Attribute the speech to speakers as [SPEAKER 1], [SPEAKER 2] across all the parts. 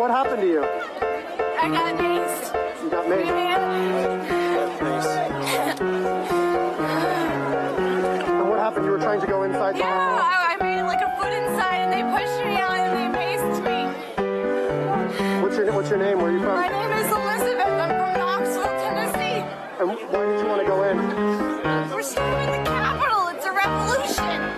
[SPEAKER 1] What happened to you?
[SPEAKER 2] I got maced.
[SPEAKER 1] You got maced. And what happened? You were trying to go inside the hospital?
[SPEAKER 2] I made like a foot inside and they pushed me out and they maced me.
[SPEAKER 1] What's your name? Where are you from?
[SPEAKER 2] My name is Elizabeth. I'm from Knoxville, Tennessee.
[SPEAKER 1] And why did you want to go in?
[SPEAKER 2] We're storming the Capitol. It's a revolution.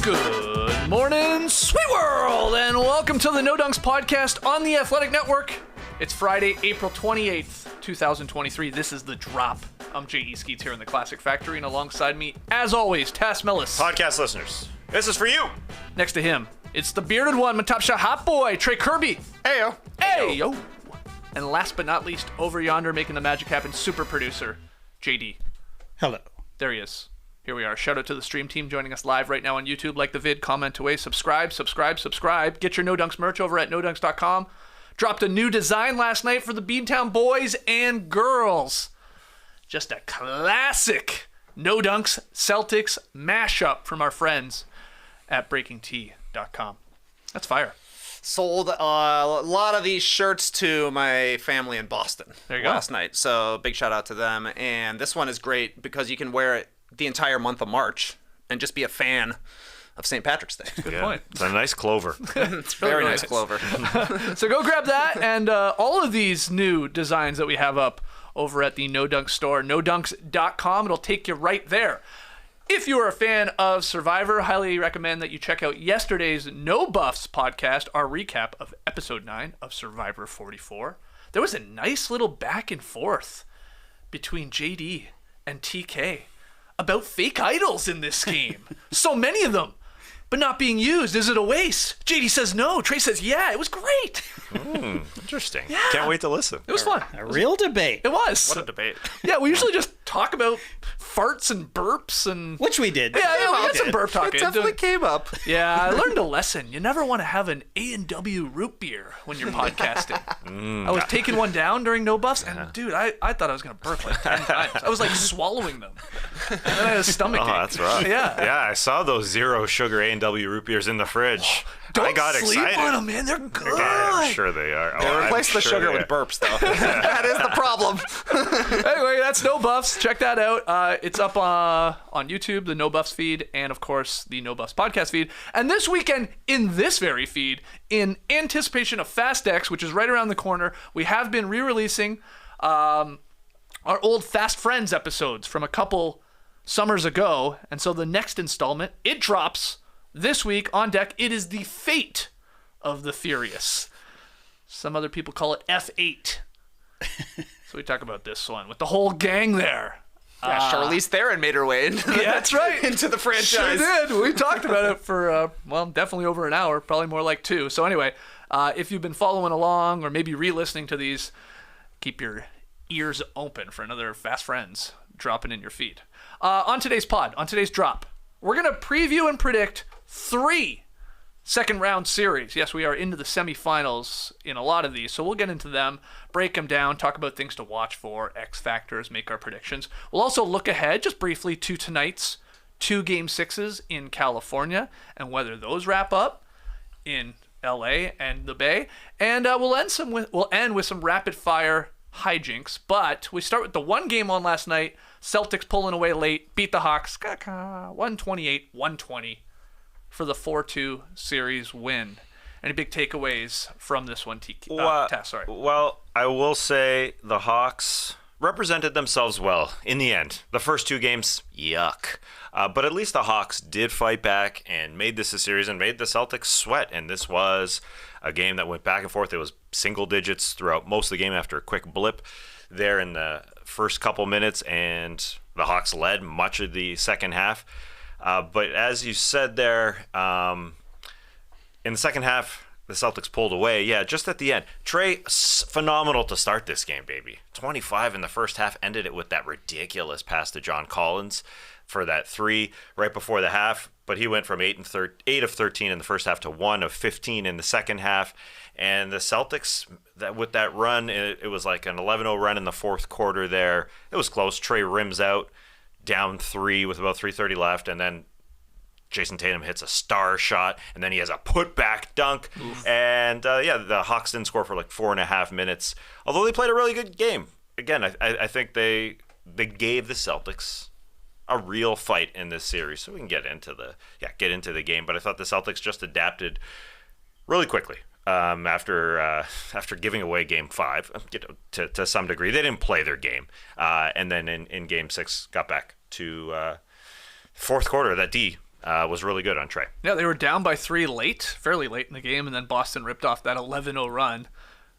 [SPEAKER 3] Good morning, sweet world, and welcome to the No Dunks podcast on the Athletic Network. It's Friday, April 28th, 2023. This is The Drop. I'm J.E. Skeets here in the Classic Factory, and alongside me, as always, Tass Mellis.
[SPEAKER 4] Podcast listeners, this is for you.
[SPEAKER 3] Next to him, it's the bearded one, my top shot hot boy, Trey Kirby.
[SPEAKER 4] Heyo.
[SPEAKER 3] Hey, yo. And last but not least, over yonder, making the magic happen, super producer, JD.
[SPEAKER 5] Hello.
[SPEAKER 3] There he is. Here we are. Shout out to the stream team joining us live right now on YouTube. Like the vid, comment away, subscribe. Get your No Dunks merch over at nodunks.com. Dropped a new design last night for the Beantown boys and girls. Just a classic No Dunks Celtics mashup from our friends at breakingtea.com. That's fire.
[SPEAKER 6] Sold a lot of these shirts to my family in Boston last night. So big shout out to them. And this one is great because you can wear it the entire month of March and just be a fan of St. Patrick's Day.
[SPEAKER 3] Good point.
[SPEAKER 4] It's a nice clover.
[SPEAKER 6] It's very nice clover.
[SPEAKER 3] So go grab that and all of these new designs that we have up over at the No Dunks store, nodunks.com. It'll take you right there. If you are a fan of Survivor, highly recommend that you check out yesterday's No Buffs podcast, our recap of episode 9 of Survivor 44. There was a nice little back and forth between JD and TK about fake idols in this game. So many of them, but not being used. Is it a waste? JD says no. Trey says yeah. It was great.
[SPEAKER 4] Interesting.
[SPEAKER 3] Yeah.
[SPEAKER 4] Can't wait to listen.
[SPEAKER 3] It was fun.
[SPEAKER 5] A real debate.
[SPEAKER 3] It was.
[SPEAKER 6] What a debate.
[SPEAKER 3] Yeah, we usually just talk about farts and burps and...
[SPEAKER 5] Which we did.
[SPEAKER 3] Yeah, we got
[SPEAKER 5] did.
[SPEAKER 3] some burp talking.
[SPEAKER 6] It definitely came up.
[SPEAKER 3] Yeah, I learned a lesson. You never want to have an A&W root beer when you're podcasting. I was taking one down during No Buffs, and dude, I thought I was going to burp like 10 times. I was like swallowing them. And then I had a stomach ache.
[SPEAKER 4] That's right.
[SPEAKER 3] Yeah.
[SPEAKER 4] Yeah, I saw those zero sugar A&W root beers in the fridge.
[SPEAKER 3] Don't
[SPEAKER 4] I got
[SPEAKER 3] sleep
[SPEAKER 4] excited.
[SPEAKER 3] on them, man. They're good.
[SPEAKER 4] Yeah, I'm sure they are.
[SPEAKER 6] They replaced the sugar with burps, though. That is the problem.
[SPEAKER 3] Anyway, that's No Buffs. Check that out. It's up on YouTube, the No Buffs feed, and of course, the No Buffs podcast feed. And this weekend, in this very feed, in anticipation of Fast X, which is right around the corner, we have been re-releasing our old Fast Friends episodes from a couple summers ago. And so the next installment, it drops this week on deck. It is the Fate of the Furious. Some other people call it F8. So we talk about this one with the whole gang there.
[SPEAKER 6] Yeah, Charlize Theron made her way into,
[SPEAKER 3] Yeah, that's right.
[SPEAKER 6] into the franchise.
[SPEAKER 3] Sure did. We talked about it for, definitely over an hour, probably more like 2. So anyway, if you've been following along or maybe re-listening to these, keep your ears open for another Fast Friends dropping in your feed. On today's drop, we're going to preview and predict 3 second round series. Yes, we are into the semifinals in a lot of these, so we'll get into them, break them down, talk about things to watch for, X factors, make our predictions. We'll also look ahead just briefly to tonight's 2 Game 6s in California and whether those wrap up in LA and the Bay. And we'll end with some rapid fire hijinks, but we start with the one game on last night. Celtics pulling away late, beat the Hawks 128-120 for the 4-2 series win. Any big takeaways from this one, Tess? Sorry.
[SPEAKER 4] Well, I will say the Hawks represented themselves well in the end. The first 2 games, yuck. But at least the Hawks did fight back and made this a series and made the Celtics sweat. And this was a game that went back and forth. It was single digits throughout most of the game after a quick blip there in the first couple minutes. And the Hawks led much of the second half. But as you said there, in the second half, the Celtics pulled away. Yeah, just at the end. Trey, phenomenal to start this game, baby. 25 in the first half, ended it with that ridiculous pass to John Collins for that 3 right before the half. But he went from 8 of 13 in the first half to 1 of 15 in the second half. And the Celtics, with that run, it was like an 11-0 run in the fourth quarter there. It was close. Trey rims out, down 3 with about 3:30 left, and then Jason Tatum hits a star shot, and then he has a putback dunk. Oof. And the Hawks didn't score for like 4.5 minutes, although they played a really good game. Again, I think they gave the Celtics a real fight in this series, so we can get into the game. But I thought the Celtics just adapted really quickly after giving away Game 5, to some degree. They didn't play their game, and then in Game 6 got back to fourth quarter. That D was really good on Trey.
[SPEAKER 3] Yeah, they were down by 3 fairly late in the game, and then Boston ripped off that 11-0 run.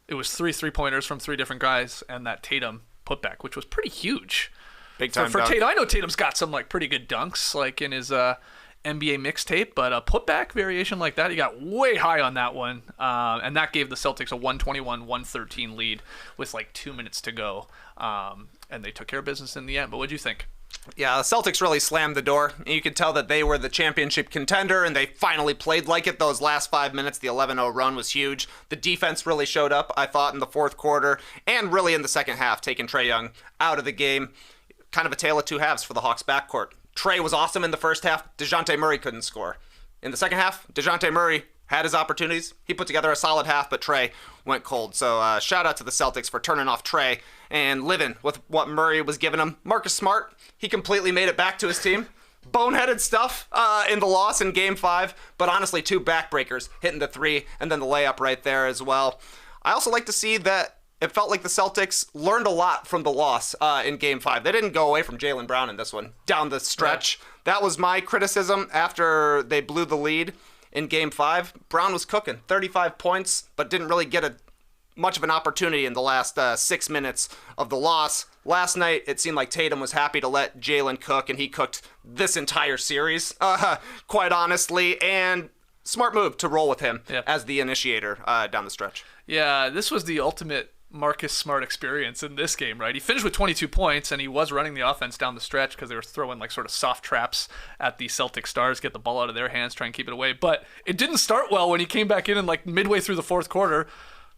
[SPEAKER 3] It was 3 3-pointers from 3 different guys, and that Tatum putback, which was pretty huge.
[SPEAKER 6] Big time
[SPEAKER 3] for
[SPEAKER 6] dunk.
[SPEAKER 3] Tatum. I know Tatum's got some like pretty good dunks, like in his NBA mixtape, but a putback variation like that, he got way high on that one, and that gave the Celtics a 121-113 lead with like 2 minutes to go, and they took care of business in the end. But what do you think?
[SPEAKER 6] Yeah, the Celtics really slammed the door. You could tell that they were the championship contender, and they finally played like it. Those last 5 minutes, the 11-0 run was huge. The defense really showed up, I thought, in the fourth quarter, and really in the second half, taking Trae Young out of the game. Kind of a tale of two halves for the Hawks backcourt. Trae was awesome in the first half. DeJounte Murray couldn't score. In the second half, DeJounte Murray had his opportunities. He put together a solid half, but Trae went cold. So shout out to the Celtics for turning off Trae and living with what Murray was giving him. Marcus Smart, he completely made it back to his team. Boneheaded stuff in the loss in Game 5, but honestly, 2 backbreakers, hitting the 3 and then the layup right there as well. I also like to see that it felt like the Celtics learned a lot from the loss in Game 5. They didn't go away from Jaylen Brown in this one, down the stretch. Yeah. That was my criticism after they blew the lead in Game 5. Brown was cooking, 35 points, but didn't really get much of an opportunity in the last 6 minutes of the loss. Last night, it seemed like Tatum was happy to let Jaylen cook, and he cooked this entire series, quite honestly, and smart move to roll with him as the initiator down the stretch.
[SPEAKER 3] Yeah, this was the ultimate Marcus Smart experience in this game, right? He finished with 22 points, and he was running the offense down the stretch because they were throwing like sort of soft traps at the Celtic stars, get the ball out of their hands, try and keep it away. But it didn't start well when he came back in and like midway through the fourth quarter,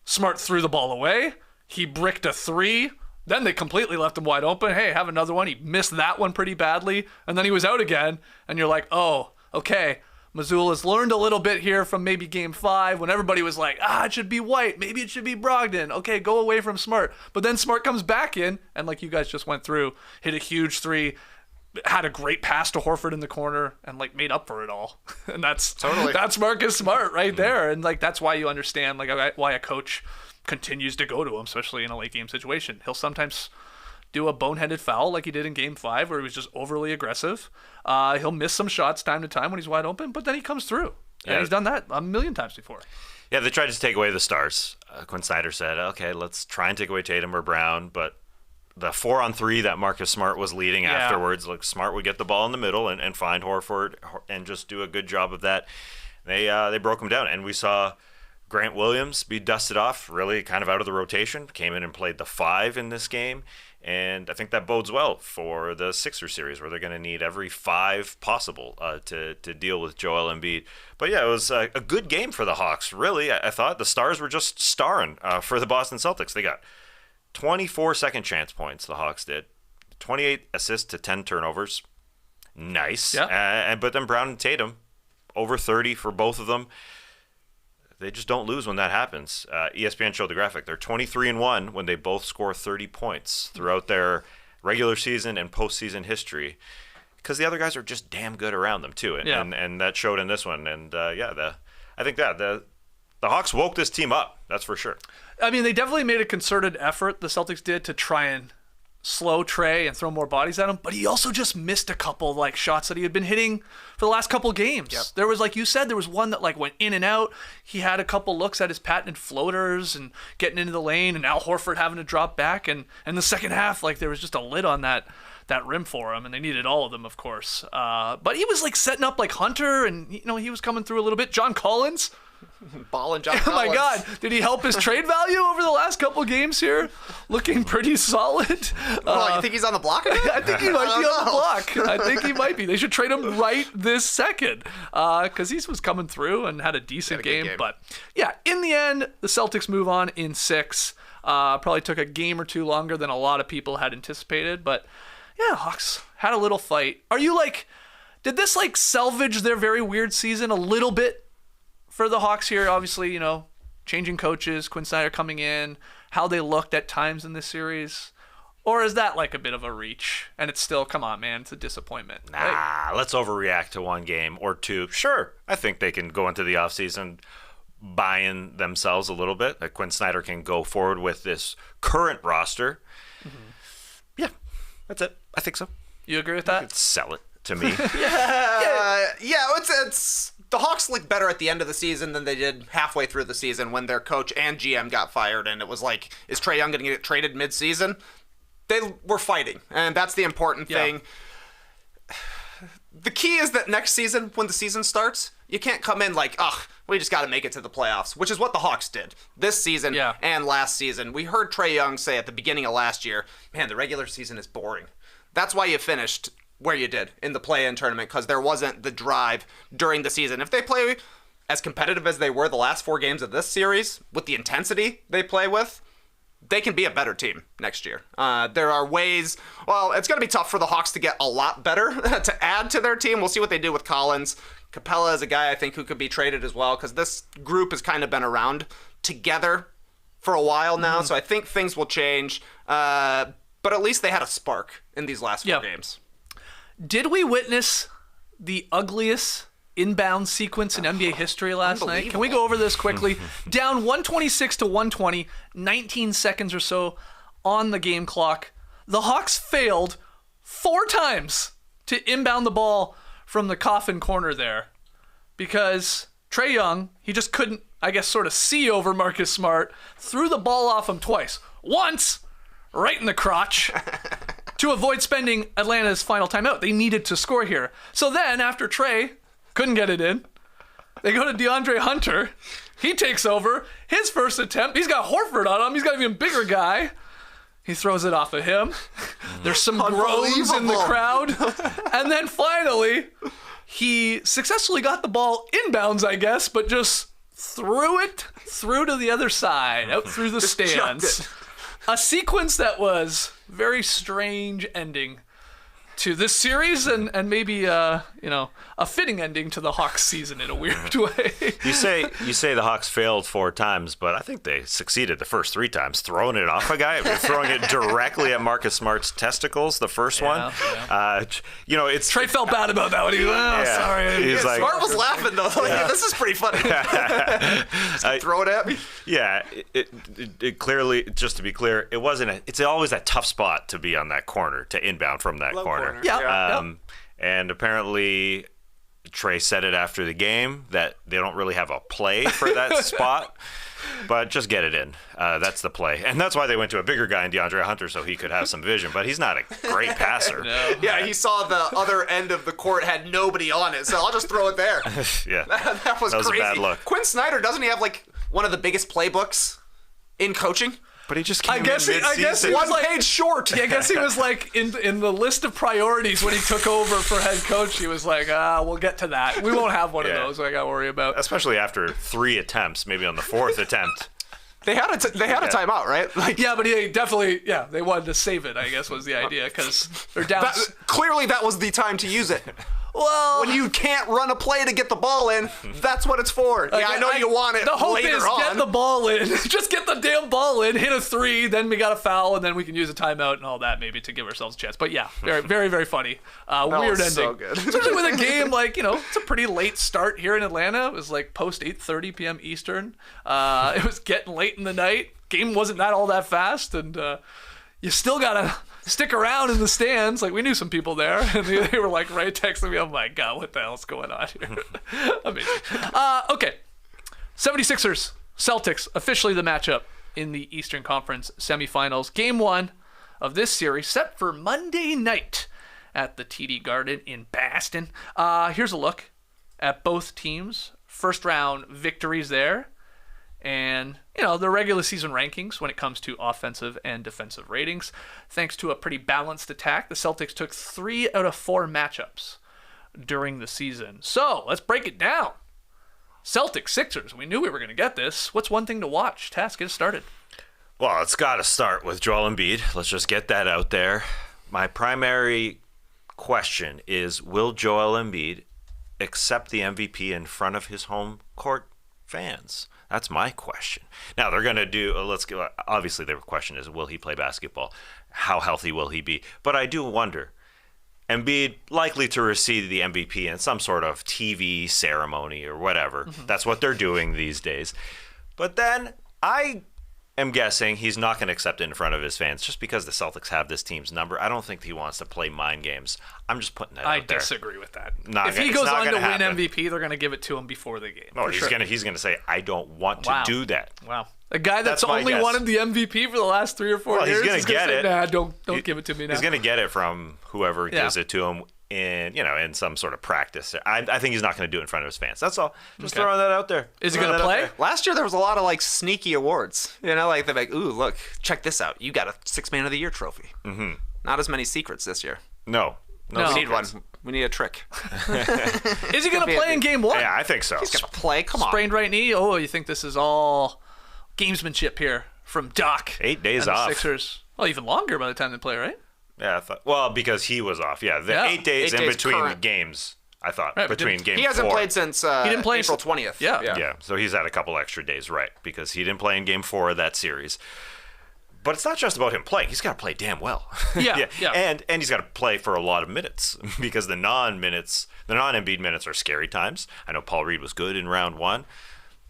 [SPEAKER 3] Smart threw the ball away. He bricked a 3. Then they completely left him wide open. Hey, have another one. He missed that one pretty badly, and then he was out again. And you're like, oh, okay. Mazzulla's learned a little bit here from maybe Game 5 when everybody was like, it should be White. Maybe it should be Brogdon. Okay, go away from Smart. But then Smart comes back in, and like you guys just went through, hit a huge 3, had a great pass to Horford in the corner, and like made up for it all. And that's Marcus Smart right there. And like that's why you understand like why a coach continues to go to him, especially in a late game situation. He'll sometimes do a boneheaded foul like he did in Game 5 where he was just overly aggressive. He'll miss some shots time to time when he's wide open, but then he comes through. And he's done that a million times before.
[SPEAKER 4] Yeah, they tried to take away the stars. Quinn Snyder said, okay, let's try and take away Tatum or Brown, but the 4-on-3 that Marcus Smart was leading afterwards, like Smart would get the ball in the middle and find Horford and just do a good job of that. They broke him down, and we saw Grant Williams be dusted off, really kind of out of the rotation, came in and played the 5 in this game. And I think that bodes well for the Sixers series where they're going to need every 5 possible to deal with Joel Embiid. But yeah, it was a good game for the Hawks, really. I thought the stars were just starring for the Boston Celtics. They got 24 second chance points, the Hawks did. 28 assists to 10 turnovers. Nice. Yeah. But then Brown and Tatum, over 30 for both of them. They just don't lose when that happens. ESPN showed the graphic. They're 23-1 when they both score 30 points throughout their regular season and postseason history, because the other guys are just damn good around them too, and that showed in this one. And I think that the Hawks woke this team up. That's for sure.
[SPEAKER 3] I mean, they definitely made a concerted effort. The Celtics did to try and slow Trae and throw more bodies at him, but he also just missed a couple like shots that he had been hitting for the last couple games. Yep. There was, like you said, there was one that like went in and out. He had a couple looks at his patented floaters and getting into the lane, and Al Horford having to drop back. And in the second half, like there was just a lid on that rim for him, and they needed all of them, of course. But he was like setting up like Hunter, and he was coming through a little bit. John Collins.
[SPEAKER 6] Ballin' John
[SPEAKER 3] Collins. Oh my God.
[SPEAKER 6] Collins.
[SPEAKER 3] Did he help his trade value over the last couple games here? Looking pretty solid.
[SPEAKER 6] You think he's on the block?
[SPEAKER 3] I think he might be on the block. I think he might be. They should trade him right this second because he was coming through and had a decent game. But yeah, in the end, the Celtics move on in 6. Probably took a game or 2 longer than a lot of people had anticipated. But yeah, Hawks had a little fight. Are you like... Did this like salvage their very weird season a little bit for the Hawks here? Obviously, changing coaches, Quinn Snyder coming in, how they looked at times in this series. Or is that like a bit of a reach? And it's still, come on, man, it's a disappointment.
[SPEAKER 4] Nah, let's overreact to one game or two. Sure, I think they can go into the offseason buying themselves a little bit. That Quinn Snyder can go forward with this current roster. Mm-hmm. Yeah, that's it. I think so.
[SPEAKER 3] You agree with that?
[SPEAKER 4] Sell it to me.
[SPEAKER 6] Yeah, it's the Hawks looked better at the end of the season than they did halfway through the season when their coach and GM got fired, and it was like, is Trae Young going to get traded mid-season? They were fighting, and that's the important thing. The key is that next season, when the season starts, you can't come in like, we just got to make it to the playoffs, which is what the Hawks did this season and last season. We heard Trae Young say at the beginning of last year, man, the regular season is boring. That's why you finished where you did in the play-in tournament, because there wasn't the drive during the season. If they play as competitive as they were the last 4 games of this series, with the intensity they play with, they can be a better team next year. There are ways, it's going to be tough for the Hawks to get a lot better to add to their team. We'll see what they do with Collins. Capella is a guy I think who could be traded as well, because this group has kind of been around together for a while now, so I think things will change. But at least they had a spark in these last 4 games.
[SPEAKER 3] Did we witness the ugliest inbound sequence in NBA history last night? Can we go over this quickly? Down 126 to 120, 19 seconds or so on the game clock. The Hawks failed 4 times to inbound the ball from the coffin corner there because Trae Young, he just couldn't, I guess, sort of see over Marcus Smart, threw the ball off him twice. Once, right in the crotch. To avoid spending Atlanta's final timeout. They needed to score here. So then, after Trae couldn't get it in, they go to DeAndre Hunter. He takes over. His first attempt, he's got Horford on him. He's got an even bigger guy. He throws it off of him. There's some groans in the crowd. And then finally, he successfully got the ball inbounds, I guess, but just threw it through to the other side, out through the stands. A sequence that was very strange ending to this series and maybe a fitting ending to the Hawks season in a weird way.
[SPEAKER 4] You say the Hawks failed 4 times, but I think they succeeded the first 3 times, throwing it off a guy, throwing it directly at Marcus Smart's testicles. The first one, it's
[SPEAKER 3] Trae felt bad about that one. He was sorry.
[SPEAKER 4] He's like,
[SPEAKER 6] Smart was laughing though. This is pretty funny. Throw it at me.
[SPEAKER 4] Yeah, it clearly, just to be clear, it wasn't. It's always a tough spot to be on that corner to inbound from that corner. And apparently Trae said it after the game that they don't really have a play for that spot, but just get it in. That's the play. And that's why they went to a bigger guy in DeAndre Hunter so he could have some vision, but he's not a great passer.
[SPEAKER 3] No.
[SPEAKER 6] Yeah, he saw the other end of the court had nobody on it, so I'll just throw it there.
[SPEAKER 4] Yeah.
[SPEAKER 6] That was crazy.
[SPEAKER 4] A bad look.
[SPEAKER 6] Quinn Snyder, doesn't he have like one of the biggest playbooks in coaching?
[SPEAKER 4] But he just came
[SPEAKER 3] I guess
[SPEAKER 6] One
[SPEAKER 3] was like,
[SPEAKER 6] page short.
[SPEAKER 3] Yeah, I guess he was like in the list of priorities when he took over for head coach. He was like, we'll get to that. We won't have one of those I got to worry about.
[SPEAKER 4] Especially after 3 attempts, maybe on the 4th attempt.
[SPEAKER 6] They had a timeout, right? Like,
[SPEAKER 3] yeah, but he definitely, they wanted to save it, I guess was the idea, because they're down.
[SPEAKER 6] Clearly that was the time to use it.
[SPEAKER 3] Well,
[SPEAKER 6] when you can't run a play to get the ball in, that's what it's for. Yeah, I know you want it.
[SPEAKER 3] The hope
[SPEAKER 6] later
[SPEAKER 3] is
[SPEAKER 6] on.
[SPEAKER 3] get the ball in. Just get the damn ball in, hit a 3, then we got a foul, and then we can use a timeout and all that maybe to give ourselves a chance. But yeah, very, very, very funny. Weird ending.
[SPEAKER 6] So good.
[SPEAKER 3] Especially with a game like, it's a pretty late start here in Atlanta. It was like post 8:30 p.m. Eastern. It was getting late in the night. Game wasn't all that fast, and you still gotta stick around in the stands. Like, we knew some people there, and they were like texting me, oh my god, what the hell's going on here? Amazing. Okay, 76ers Celtics, officially the matchup in the Eastern Conference semifinals. Game 1 of this series set for Monday night at the TD Garden in Boston. Here's a look at both teams' first round victories there. And, the regular season rankings when it comes to offensive and defensive ratings. Thanks to a pretty balanced attack, the Celtics took 3 out of 4 matchups during the season. So, let's break it down. Celtics, Sixers, we knew we were going to get this. What's one thing to watch? Task, get us started.
[SPEAKER 4] Well, it's got to start with Joel Embiid. Let's just get that out there. My primary question is, will Joel Embiid accept the MVP in front of his home court fans? That's my question. Now they're going to do, obviously the question is, will he play basketball? How healthy will he be? But I do wonder, Embiid likely to receive the MVP in some sort of TV ceremony or whatever. That's what they're doing these days. But then I am guessing he's not going to accept it in front of his fans just because the Celtics have this team's number. I don't think he wants to play mind games. I'm just putting that out there.
[SPEAKER 3] I disagree with that.
[SPEAKER 4] If
[SPEAKER 3] he goes on to win MVP, they're going to give it to him before the game.
[SPEAKER 4] No, he's going to say, I don't want to do that.
[SPEAKER 3] Wow. A guy that's
[SPEAKER 4] my
[SPEAKER 3] only
[SPEAKER 4] guess.
[SPEAKER 3] wanted the MVP for the last 3 or 4 years.
[SPEAKER 4] He's going to get it.
[SPEAKER 3] Nah, don't give it to me now.
[SPEAKER 4] He's going to get it from whoever gives it to him in some sort of practice. I think he's not going to do it in front of his fans. That's all. Just throwing that out there.
[SPEAKER 3] Is he going to play?
[SPEAKER 6] Last year there was a lot of like sneaky awards. They're like, ooh, look, check this out. You got a 6 Man of the Year trophy. Mm-hmm. Not as many secrets this year.
[SPEAKER 4] No.
[SPEAKER 6] We need one. We need a trick.
[SPEAKER 3] Is he going to play in game 1?
[SPEAKER 4] Yeah, I think so.
[SPEAKER 6] He's going to play. Come on.
[SPEAKER 3] Sprained right knee. Oh, you think this is all gamesmanship here from Doc?
[SPEAKER 4] 8 days
[SPEAKER 3] and the
[SPEAKER 4] off.
[SPEAKER 3] Sixers. Well, even longer by the time they play, right?
[SPEAKER 4] Yeah, because he was off. Yeah, 8 days in between the games, I thought.
[SPEAKER 3] Right,
[SPEAKER 4] between game 4.
[SPEAKER 6] He hasn't played since
[SPEAKER 3] didn't play
[SPEAKER 6] April 20th.
[SPEAKER 3] Yeah.
[SPEAKER 4] So he's had a couple extra days, right, because he didn't play in game 4 of that series. But it's not just about him playing. He's got to play damn well.
[SPEAKER 3] Yeah.
[SPEAKER 4] And he's got to play for a lot of minutes because the non-Embiid minutes are scary times. I know Paul Reed was good in round 1,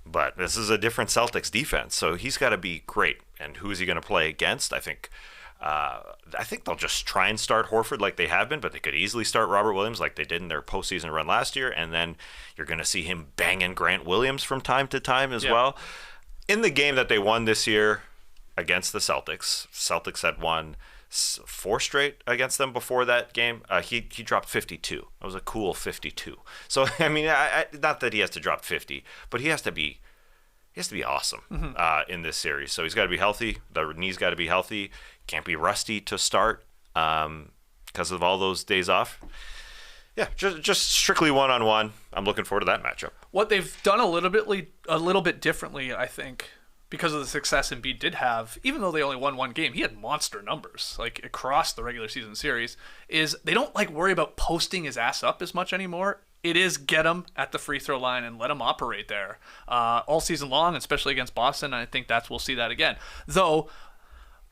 [SPEAKER 4] but this is a different Celtics defense, so he's got to be great. And who is he going to play against? I think they'll just try and start Horford like they have been, but they could easily start Robert Williams like they did in their postseason run last year, and then you're going to see him banging Grant Williams from time to time as well. In the game that they won this year against the Celtics had won 4 straight against them before that game. He dropped 52. It was a cool 52. So, I mean, not that he has to drop 50, but he has to be awesome in this series. So he's got to be healthy. The knee's got to be healthy. Can't be rusty to start because of all those days off. Yeah, just strictly one-on-one. I'm looking forward to that matchup.
[SPEAKER 3] What they've done a little bit differently, I think, because of the success Embiid did have, even though they only won 1 game, he had monster numbers like across the regular season series, is they don't worry about posting his ass up as much anymore. It is get him at the free throw line and let him operate there all season long, especially against Boston. And I think we'll see that again. Though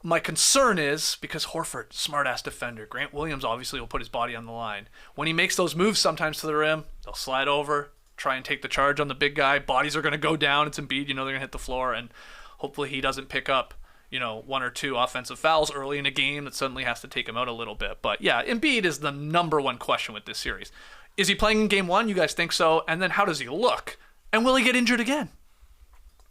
[SPEAKER 3] my concern is because Horford, smart-ass defender, Grant Williams obviously will put his body on the line. When he makes those moves sometimes to the rim, they'll slide over, try and take the charge on the big guy. Bodies are going to go down. It's Embiid. They're going to hit the floor, and hopefully he doesn't pick up 1 or 2 offensive fouls early in a game that suddenly has to take him out a little bit. But yeah, Embiid is the number 1 question with this series. Is he playing in game 1? You guys think so? And then how does he look? And will he get injured again?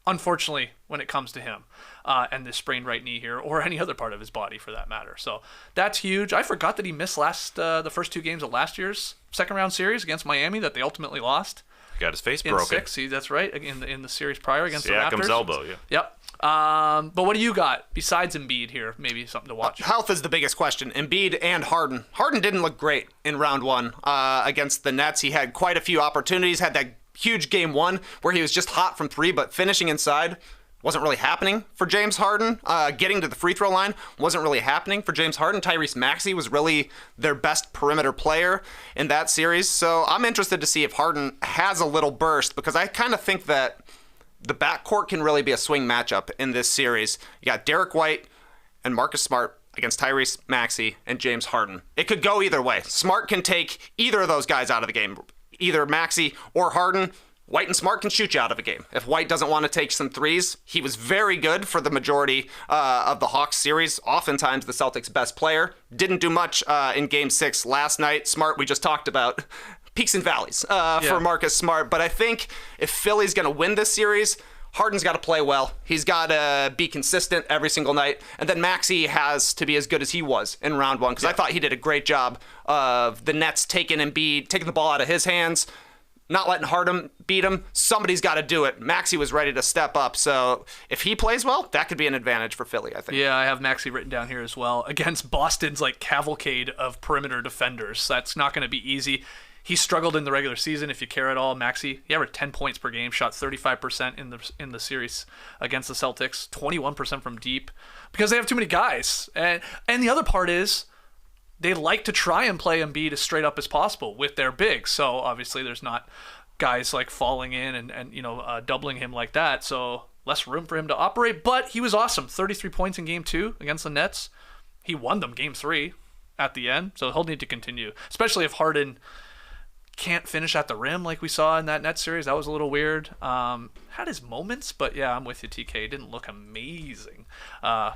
[SPEAKER 3] Unfortunately, when it comes to him and this sprained right knee here, or any other part of his body for that matter. So that's huge. I forgot that he missed the first 2 games of last year's second-round series against Miami that they ultimately lost.
[SPEAKER 4] Got his face
[SPEAKER 3] in
[SPEAKER 4] broken.
[SPEAKER 3] 6. That's right, in the series prior against the
[SPEAKER 4] Siakam's
[SPEAKER 3] Raptors.
[SPEAKER 4] elbow, yeah.
[SPEAKER 3] Yep. But what do you got besides Embiid here? Maybe something to watch.
[SPEAKER 6] Health is the biggest question. Embiid and Harden. Harden didn't look great in round 1 against the Nets. He had quite a few opportunities, had that huge game 1 where he was just hot from 3, but finishing inside wasn't really happening for James Harden. Getting to the free throw line wasn't really happening for James Harden. Tyrese Maxey was really their best perimeter player in that series. So I'm interested to see if Harden has a little burst, because I kind of think that the backcourt can really be a swing matchup in this series. You got Derek White and Marcus Smart against Tyrese Maxey and James Harden. It could go either way. Smart can take either of those guys out of the game, either Maxey or Harden. White and Smart can shoot you out of a game. If White doesn't want to take some threes, he was very good for the majority of the Hawks series. Oftentimes the Celtics' best player. Didn't do much in Game 6 last night. Smart, we just talked about. Peaks and valleys for Marcus Smart. But I think if Philly's going to win this series, Harden's got to play well. He's got to be consistent every single night. And then Maxey has to be as good as he was in round 1, because I thought he did a great job of the Nets taking the ball out of his hands, not letting Harden beat him. Somebody's got to do it. Maxey was ready to step up. So if he plays well, that could be an advantage for Philly, I think.
[SPEAKER 3] Yeah, I have Maxey written down here as well. Against Boston's cavalcade of perimeter defenders. That's not going to be easy. He struggled in the regular season, if you care at all. Maxey, he averaged 10 points per game, shot 35% in the series against the Celtics, 21% from deep, because they have too many guys. And the other part is, they like to try and play Embiid as straight up as possible with their bigs. So obviously there's not guys like falling in and doubling him like that. So less room for him to operate. But he was awesome. 33 points in game 2 against the Nets. He won them game 3 at the end. So he'll need to continue, especially if Harden can't finish at the rim like we saw in that Nets series. That was a little weird. Had his moments, but yeah, I'm with you, TK. Didn't look amazing.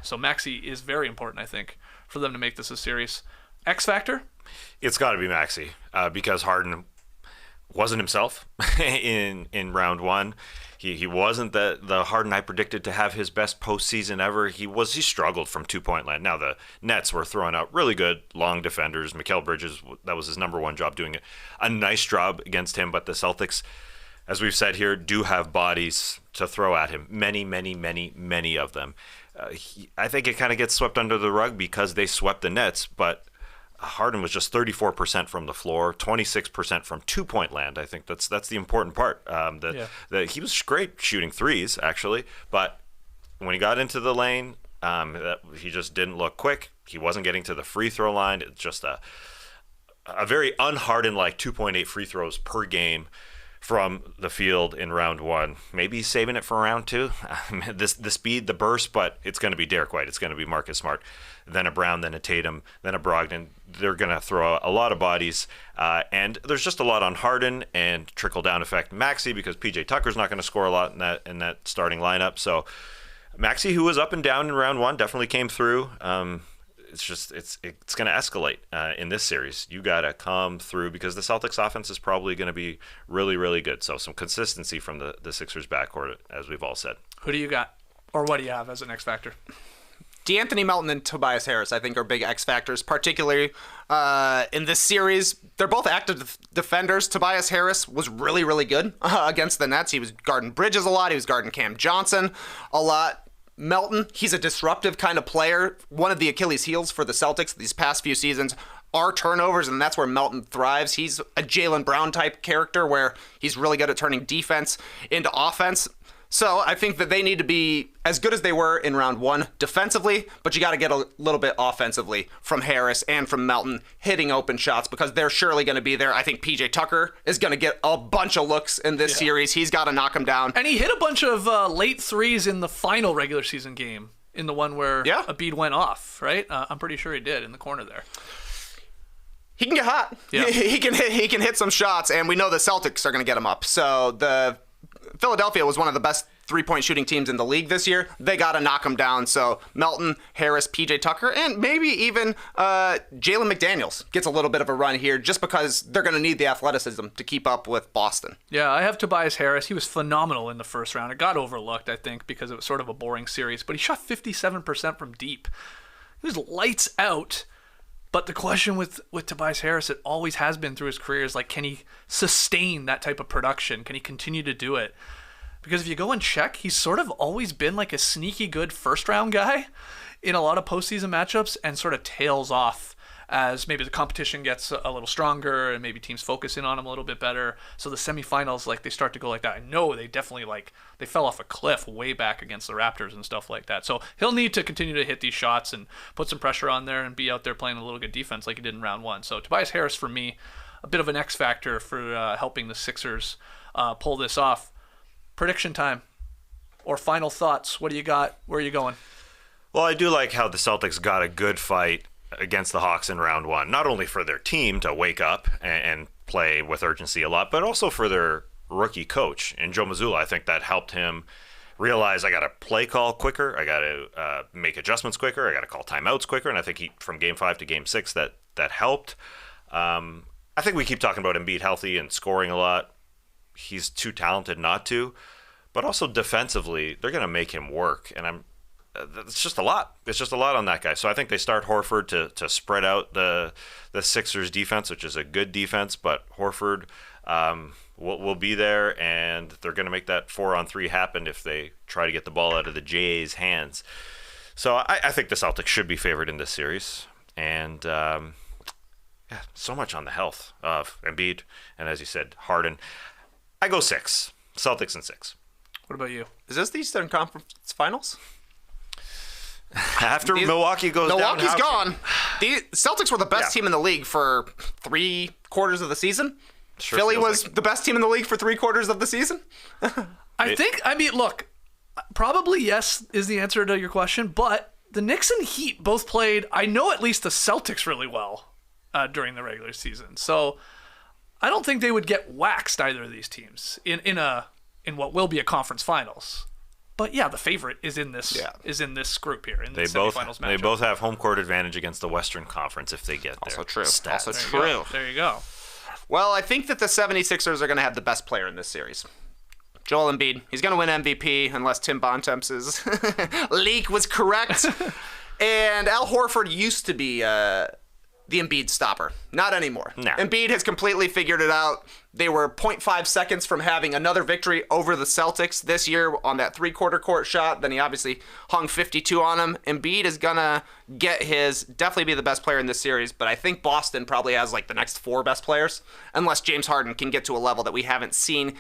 [SPEAKER 3] So Maxey is very important, I think, for them to make this a series. X factor?
[SPEAKER 4] It's got to be Maxey because Harden wasn't himself in round 1. He wasn't the Harden I predicted to have his best postseason ever. He struggled from 2-point land. Now the Nets were throwing out really good long defenders. Mikal Bridges, that was his number 1 job, doing a nice job against him. But the Celtics, as we've said here, do have bodies to throw at him. Many of them. I think it kind of gets swept under the rug because they swept the Nets, but Harden was just 34% from the floor, 26% from 2-point land. I think that's the important part. He was great shooting threes, actually, but when he got into the lane, he just didn't look quick. He wasn't getting to the free throw line. It's just a very un-Harden-like 2.8 free throws per game from the field in round 1. Maybe he's saving it for round 2. The speed, the burst, but it's going to be Derek White. It's going to be Marcus Smart, then a Brown, then a Tatum, then a Brogdon. They're going to throw a lot of bodies, and there's just a lot on Harden and trickle-down effect Maxey because PJ Tucker's not going to score a lot in that starting lineup. So Maxey, who was up and down in round 1, definitely came through. It's going to escalate in this series. You got to come through because the Celtics offense is probably going to be really, really good. So some consistency from the Sixers backcourt, as we've all said.
[SPEAKER 3] Who do you got? Or what do you have as an X factor?
[SPEAKER 6] DeAnthony Melton and Tobias Harris, I think, are big X factors, particularly in this series. They're both active defenders. Tobias Harris was really, really good against the Nets. He was guarding Bridges a lot. He was guarding Cam Johnson a lot. Melton, he's a disruptive kind of player. One of the Achilles heels for the Celtics these past few seasons are turnovers, and that's where Melton thrives. He's a Jaylen Brown type character where he's really good at turning defense into offense. So I think that they need to be as good as they were in round 1 defensively, but you got to get a little bit offensively from Harris and from Melton hitting open shots because they're surely going to be there. I think PJ Tucker is going to get a bunch of looks in this series. He's got to knock him down.
[SPEAKER 3] And he hit a bunch of late threes in the final regular season game, in the one where Embiid went off, right? I'm pretty sure he did in the corner there.
[SPEAKER 6] He can get hot.
[SPEAKER 3] Yeah.
[SPEAKER 6] He can hit some shots, and we know the Celtics are going to get him up. So the Philadelphia was one of the best 3-point shooting teams in the league this year. They got to knock him down. So Melton, Harris, PJ Tucker, and maybe even Jalen McDaniels gets a little bit of a run here just because they're going to need the athleticism to keep up with Boston.
[SPEAKER 3] Yeah, I have Tobias Harris. He was phenomenal in the first round. It got overlooked, I think, because it was sort of a boring series, but he shot 57% from deep. He was lights out. But the question with Tobias Harris, it always has been through his career, is like, can he sustain that type of production? Can he continue to do it? Because if you go and check, he's sort of always been like a sneaky good first-round guy in a lot of postseason matchups and sort of tails off as maybe the competition gets a little stronger and maybe teams focus in on him a little bit better. So the semifinals, like, they start to go like that. I know they definitely, they fell off a cliff way back against the Raptors and stuff like that. So he'll need to continue to hit these shots and put some pressure on there and be out there playing a little good defense like he did in round 1. So Tobias Harris, for me, a bit of an X factor for helping the Sixers pull this off. Prediction time or final thoughts. What do you got? Where are you going?
[SPEAKER 4] Well, I do like how the Celtics got a good fight against the Hawks in round 1, not only for their team to wake up and play with urgency a lot, but also for their rookie coach. And Joe Mazzulla, I think that helped him realize I got to play call quicker, I got to make adjustments quicker, I got to call timeouts quicker, and I think from Game 5 to Game 6 that helped. I think we keep talking about Embiid healthy and scoring a lot. He's too talented not to, but also defensively, they're going to make him work, and it's just a lot. It's just a lot on that guy. So I think they start Horford to spread out the Sixers defense, which is a good defense, but Horford will be there, and they're going to make that 4-on-3 happen if they try to get the ball out of the Jays' hands. So I think the Celtics should be favored in this series, and so much on the health of Embiid, and as you said, Harden. I go 6. Celtics in 6.
[SPEAKER 3] What about you?
[SPEAKER 6] Is this the Eastern Conference Finals?
[SPEAKER 4] After Milwaukee goes down.
[SPEAKER 6] Milwaukee's gone. The Celtics were the best team in the league for 3 quarters of the season.
[SPEAKER 4] Sure
[SPEAKER 6] Philly
[SPEAKER 4] feels
[SPEAKER 6] was
[SPEAKER 4] like-
[SPEAKER 6] the best team in the league for 3 quarters of the season.
[SPEAKER 3] I mean, look, probably yes is the answer to your question, but the Knicks and Heat both played, I know at least the Celtics really well during the regular season. So I don't think they would get waxed, either of these teams, in what will be a conference finals. But yeah, the favorite is in this group here in the semifinals matchup.
[SPEAKER 4] They both have home court advantage against the Western Conference if they get there.
[SPEAKER 6] Also true.
[SPEAKER 4] Stats.
[SPEAKER 6] Also true.
[SPEAKER 3] There you go.
[SPEAKER 6] Well, I think that the 76ers are going to have the best player in this series. Joel Embiid. He's going to win MVP unless Tim Bontemps' leak was correct. And Al Horford used to be the Embiid stopper. Not anymore.
[SPEAKER 4] No.
[SPEAKER 6] Embiid has completely figured it out. They were 0.5 seconds from having another victory over the Celtics this year on that 3-quarter court shot. Then he obviously hung 52 on him. Embiid is going to get his, definitely be the best player in this series, but I think Boston probably has like the next 4 best players, unless James Harden can get to a level that we haven't seen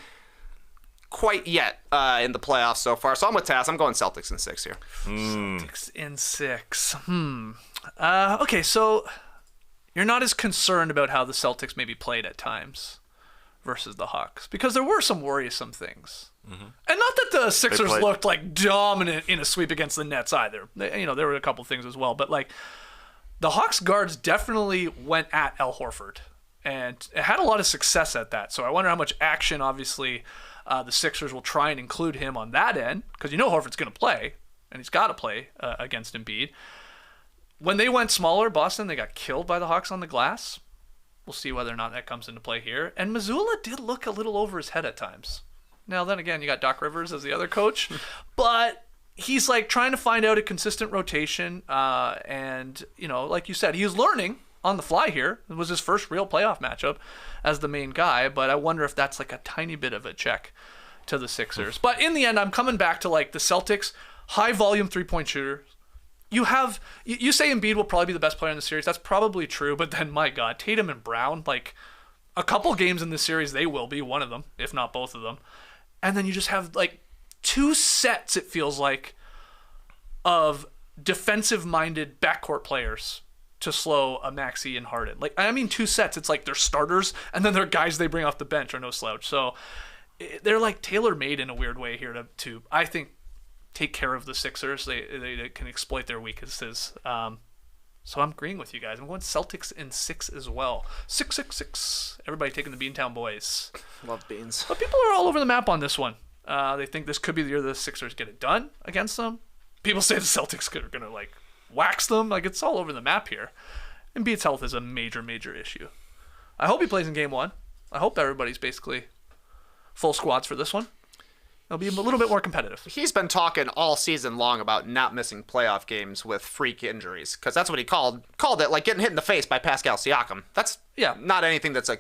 [SPEAKER 6] quite yet in the playoffs so far. So I'm with Taz. I'm going Celtics in 6 here.
[SPEAKER 3] Celtics in 6. Okay, so you're not as concerned about how the Celtics maybe played at times versus the Hawks, because there were some worrisome things. And not that the Sixers looked like dominant in a sweep against the Nets either. There were a couple things as well, but like the Hawks guards definitely went at Al Horford and had a lot of success at that. So I wonder how much action, obviously, the Sixers will try and include him on that end, because Horford's going to play, and he's got to play against Embiid. When they went smaller, Boston, they got killed by the Hawks on the glass. We'll see whether or not that comes into play here. And Mazzulla did look a little over his head at times. Now, then again, you got Doc Rivers as the other coach, but he's like trying to find out a consistent rotation. And, like you said, he was learning on the fly here. It was his first real playoff matchup as the main guy, but I wonder if that's like a tiny bit of a check to the Sixers. But in the end, I'm coming back to like the Celtics, high volume 3-point shooter. You say Embiid will probably be the best player in the series. That's probably true, but then, my God, Tatum and Brown, like a couple games in this series, they will be one of them, if not both of them. And then you just have like 2 sets, it feels like, of defensive-minded backcourt players to slow a Maxey and Harden. Like, I mean 2 sets. It's like they're starters, and then they're guys they bring off the bench are no slouch. So they're like tailor-made in a weird way here to I think, take care of the Sixers. They can exploit their weaknesses. So I'm agreeing with you guys. I'm going Celtics in 6 as well. 6. Everybody taking the Beantown boys.
[SPEAKER 6] Love beans.
[SPEAKER 3] But people are all over the map on this one. They think this could be the year the Sixers get it done against them. People say the Celtics are going to like wax them. Like, it's all over the map here. Embiid's health is a major, major issue. I hope he plays in game 1. I hope everybody's basically full squads for this one. It'll be a little bit more competitive.
[SPEAKER 6] He's been talking all season long about not missing playoff games with freak injuries, because that's what he called it, like getting hit in the face by Pascal Siakam. That's not anything that's a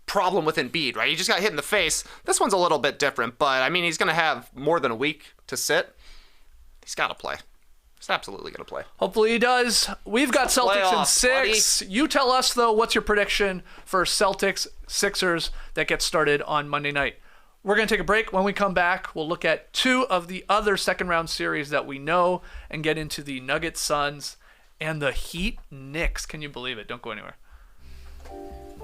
[SPEAKER 6] problem with Embiid, right? He just got hit in the face. This one's a little bit different, but I mean, he's going to have more than a week to sit. He's got to play. He's absolutely going to play.
[SPEAKER 3] Hopefully he does. We've got Celtics in 6. Buddy. You tell us, though, what's your prediction for Celtics-Sixers that gets started on Monday night? We're going to take a break. When we come back, we'll look at 2 of the other second-round series that we know and get into the Nuggets-Suns and the Heat-Knicks. Can you believe it? Don't go anywhere.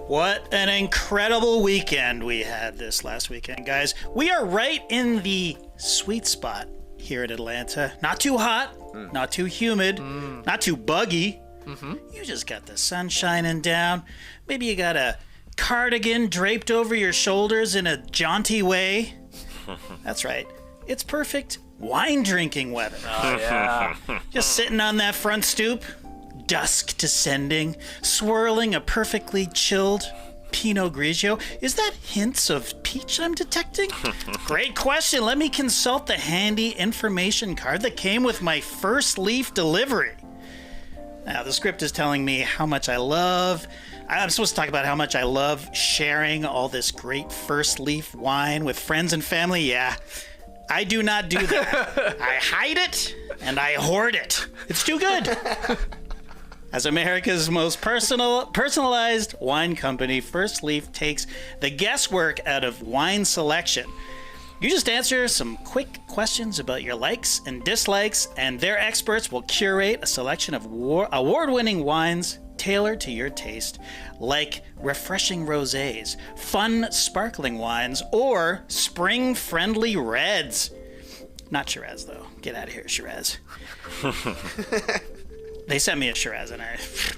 [SPEAKER 5] What an incredible weekend we had this last weekend, guys. We are right in the sweet spot here in Atlanta. Not too hot, not too humid, not too buggy. You just got the sun shining down. Maybe you got a cardigan draped over your shoulders in a jaunty way. That's right. It's perfect wine drinking weather.
[SPEAKER 3] Oh, yeah.
[SPEAKER 5] Just sitting on that front stoop, dusk descending, swirling a perfectly chilled Pinot Grigio. Is that hints of peach I'm detecting? Great question. Let me consult the handy information card that came with my first leaf delivery. Now, the script is telling me how much I'm supposed to talk about how much I love sharing all this great first leaf wine with friends and family. Yeah, I do not do that. I hide it and I hoard it. It's too good. As America's most personalized wine company, First Leaf takes the guesswork out of wine selection. You just answer some quick questions about your likes and dislikes, and their experts will curate a selection of award-winning wines tailored to your taste, like refreshing rosés, fun sparkling wines, or spring-friendly reds. Not Shiraz, though. Get out of here, Shiraz. They sent me a Shiraz, and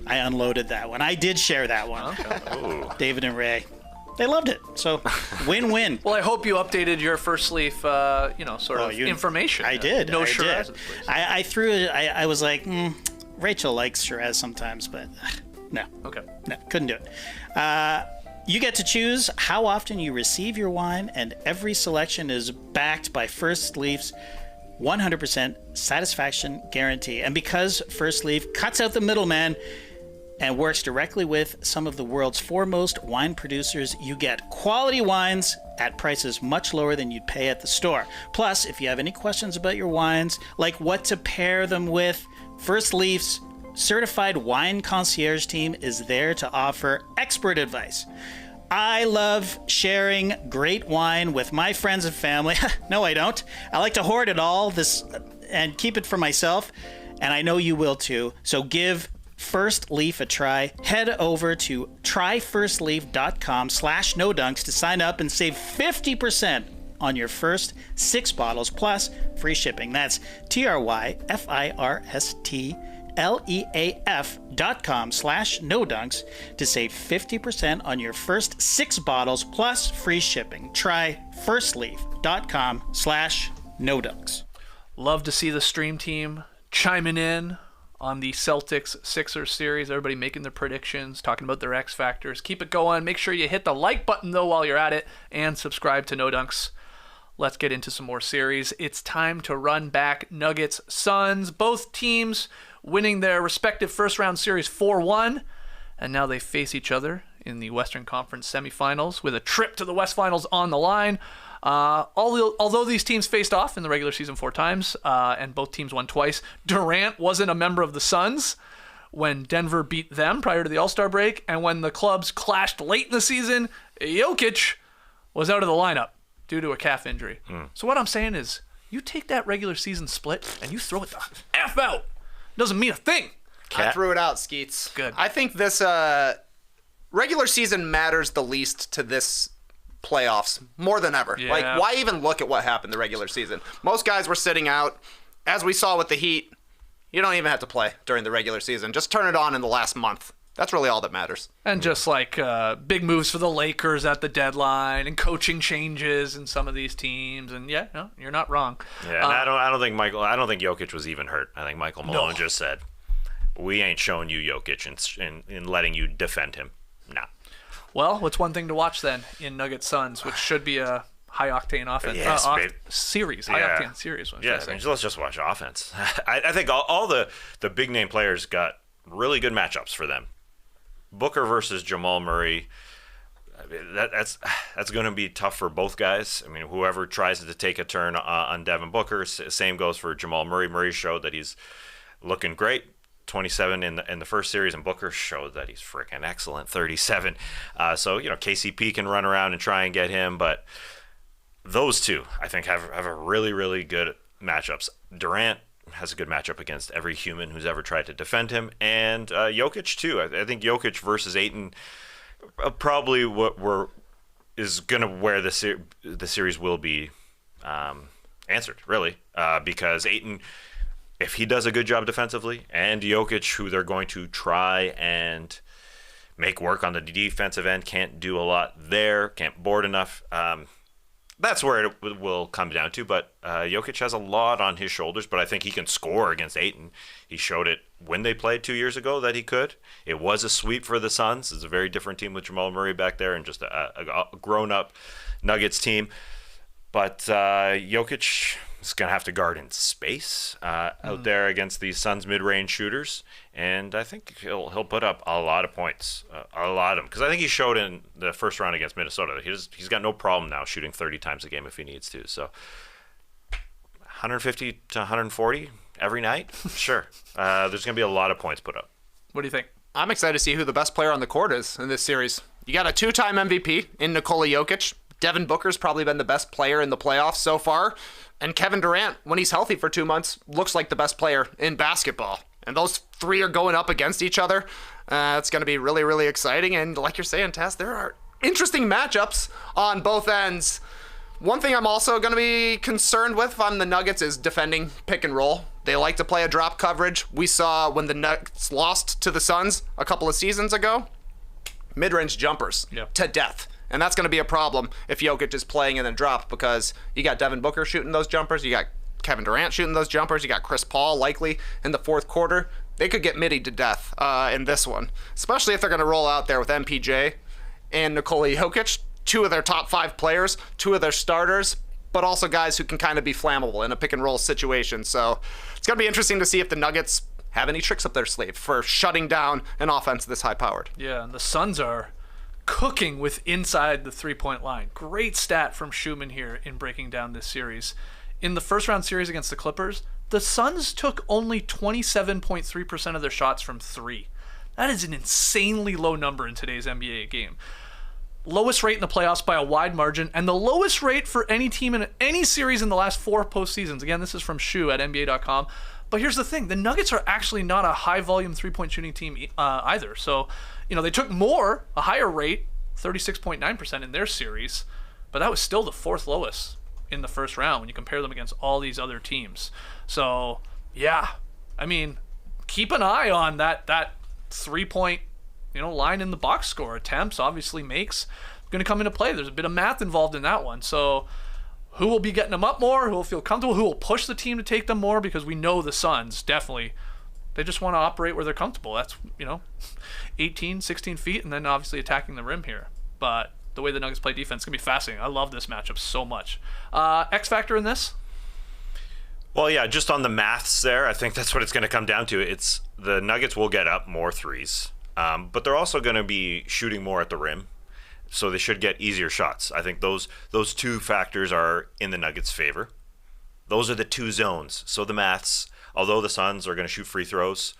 [SPEAKER 5] I unloaded that one. I did share that one.
[SPEAKER 4] Ooh.
[SPEAKER 5] David and Ray. They loved it. So, win-win.
[SPEAKER 3] Well, I hope you updated your first leaf, information.
[SPEAKER 5] I did.
[SPEAKER 3] No
[SPEAKER 5] I
[SPEAKER 3] Shiraz,
[SPEAKER 5] did.
[SPEAKER 3] please.
[SPEAKER 5] I threw it. I was like, Rachel likes Shiraz sometimes, but no.
[SPEAKER 3] Okay.
[SPEAKER 5] No, couldn't do it. You get to choose how often you receive your wine, and every selection is backed by First Leaf's 100% satisfaction guarantee. And because First Leaf cuts out the middleman and works directly with some of the world's foremost wine producers, you get quality wines at prices much lower than you'd pay at the store. Plus, if you have any questions about your wines, like what to pair them with, First Leaf's certified wine concierge team is there to offer expert advice. I love sharing great wine with my friends and family. No, I don't. I like to hoard it all and keep it for myself, and I know you will too. So give First Leaf a try. Head over to tryfirstleaf.com/nodunks to sign up and save 50% on your first 6 bottles plus free shipping. That's tryfirstleaf.com/nodunks to save 50% on your first 6 bottles plus free shipping. Try firstleaf.com/nodunks.
[SPEAKER 3] Love to see the stream team chiming in on the Celtics-Sixers series. Everybody making their predictions, talking about their X factors. Keep it going. Make sure you hit the like button, though, while you're at it, and subscribe to No Dunks. Let's get into some more series. It's time to run back Nuggets-Suns. Both teams winning their respective first-round series 4-1, and now they face each other in the Western Conference semifinals with a trip to the West Finals on the line. Although these teams faced off in the regular season 4 times, and both teams won twice, Durant wasn't a member of the Suns when Denver beat them prior to the All-Star break, and when the clubs clashed late in the season, Jokic was out of the lineup due to a calf injury. So what I'm saying is, you take that regular season split and you throw it the F out. Doesn't mean a thing.
[SPEAKER 6] I threw it out, Skeets.
[SPEAKER 3] Good.
[SPEAKER 6] I think this regular season matters the least to this playoffs more than ever.
[SPEAKER 3] Yeah.
[SPEAKER 6] Like, why even look at what happened the regular season? Most guys were sitting out. As we saw with the Heat, you don't even have to play during the regular season. Just turn it on in the last month. That's really all that matters.
[SPEAKER 3] And just like big moves for the Lakers at the deadline, and coaching changes in some of these teams, and no, you're not wrong.
[SPEAKER 4] Yeah, and I don't think Jokic was even hurt. I think Michael Malone just said, "We ain't showing you Jokic in letting you defend him." Nah.
[SPEAKER 3] Well, what's one thing to watch then in Nuggets Suns, which should be a high octane offense series, high octane series.
[SPEAKER 4] Let's just watch offense. I think all the big name players got really good matchups for them. Booker versus Jamal Murray. That's going to be tough for both guys. I mean, whoever tries to take a turn on Devin Booker, same goes for Jamal Murray. Murray showed that he's looking great. 27 in the first series, and Booker showed that he's freaking excellent, 37. So KCP can run around and try and get him, but those two I think have a really, really good matchups. Durant has a good matchup against every human who's ever tried to defend him, and Jokic too. I think Jokic versus Ayton probably is gonna where the series will be answered, really, because Ayton, if he does a good job defensively, and Jokic, who they're going to try and make work on the defensive end, can't do a lot there, can't board enough. That's where it will come down to. But Jokic has a lot on his shoulders, but I think he can score against Ayton. He showed it when they played 2 years ago that he could. It was a sweep for the Suns. It's a very different team with Jamal Murray back there and just a grown-up Nuggets team. But Jokic is going to have to guard in space out there against these Suns mid-range shooters, and I think he'll put up a lot of points, a lot of them, because I think he showed in the first round against Minnesota. He's got no problem now shooting 30 times a game if he needs to. So 150 to 140 every night, sure. There's going to be a lot of points put up.
[SPEAKER 3] What do you think?
[SPEAKER 6] I'm excited to see who the best player on the court is in this series. You got a 2-time MVP in Nikola Jokic. Devin Booker's probably been the best player in the playoffs so far. And Kevin Durant, when he's healthy for 2 months, looks like the best player in basketball. And those three are going up against each other. It's going to be really, really exciting. And like you're saying, Tess, there are interesting matchups on both ends. One thing I'm also going to be concerned with if I'm the Nuggets is defending pick and roll. They like to play a drop coverage. We saw when the Nuggets lost to the Suns a couple of seasons ago, mid-range jumpers to death. And that's going to be a problem if Jokic is playing in a drop, because you got Devin Booker shooting those jumpers, you got Kevin Durant shooting those jumpers, you got Chris Paul likely in the fourth quarter. They could get middied to death in this one, especially if they're going to roll out there with MPJ and Nikola Jokic, two of their top 5 players, two of their starters, but also guys who can kind of be flammable in a pick and roll situation. So it's going to be interesting to see if the Nuggets have any tricks up their sleeve for shutting down an offense this high-powered.
[SPEAKER 3] Yeah, and the Suns are cooking with inside the three-point line. Great stat from Schumann here in breaking down this series. In the first-round series against the Clippers, the Suns took only 27.3% of their shots from 3. That is an insanely low number in today's NBA game. Lowest rate in the playoffs by a wide margin, and the lowest rate for any team in any series in the last 4 postseasons. Again, this is from Shu at NBA.com. But here's the thing. The Nuggets are actually not a high-volume three-point shooting team either. So, they took a higher rate, 36.9% in their series, but that was still the 4th lowest in the first round when you compare them against all these other teams. So, yeah, keep an eye on that three-point line in the box score. Attempts obviously makes going to come into play. There's a bit of math involved in that one. So who will be getting them up more? Who will feel comfortable? Who will push the team to take them more? Because we know the Suns definitely, they just want to operate where they're comfortable. That's, 18, 16 feet, and then obviously attacking the rim here. But the way the Nuggets play defense is going to be fascinating. I love this matchup so much. X factor in this?
[SPEAKER 4] Well, yeah, just on the maths there, I think that's what it's going to come down to. It's the Nuggets will get up more threes, but they're also going to be shooting more at the rim, so they should get easier shots. I think those two factors are in the Nuggets' favor. Those are the two zones. So the maths, although the Suns are going to shoot free throws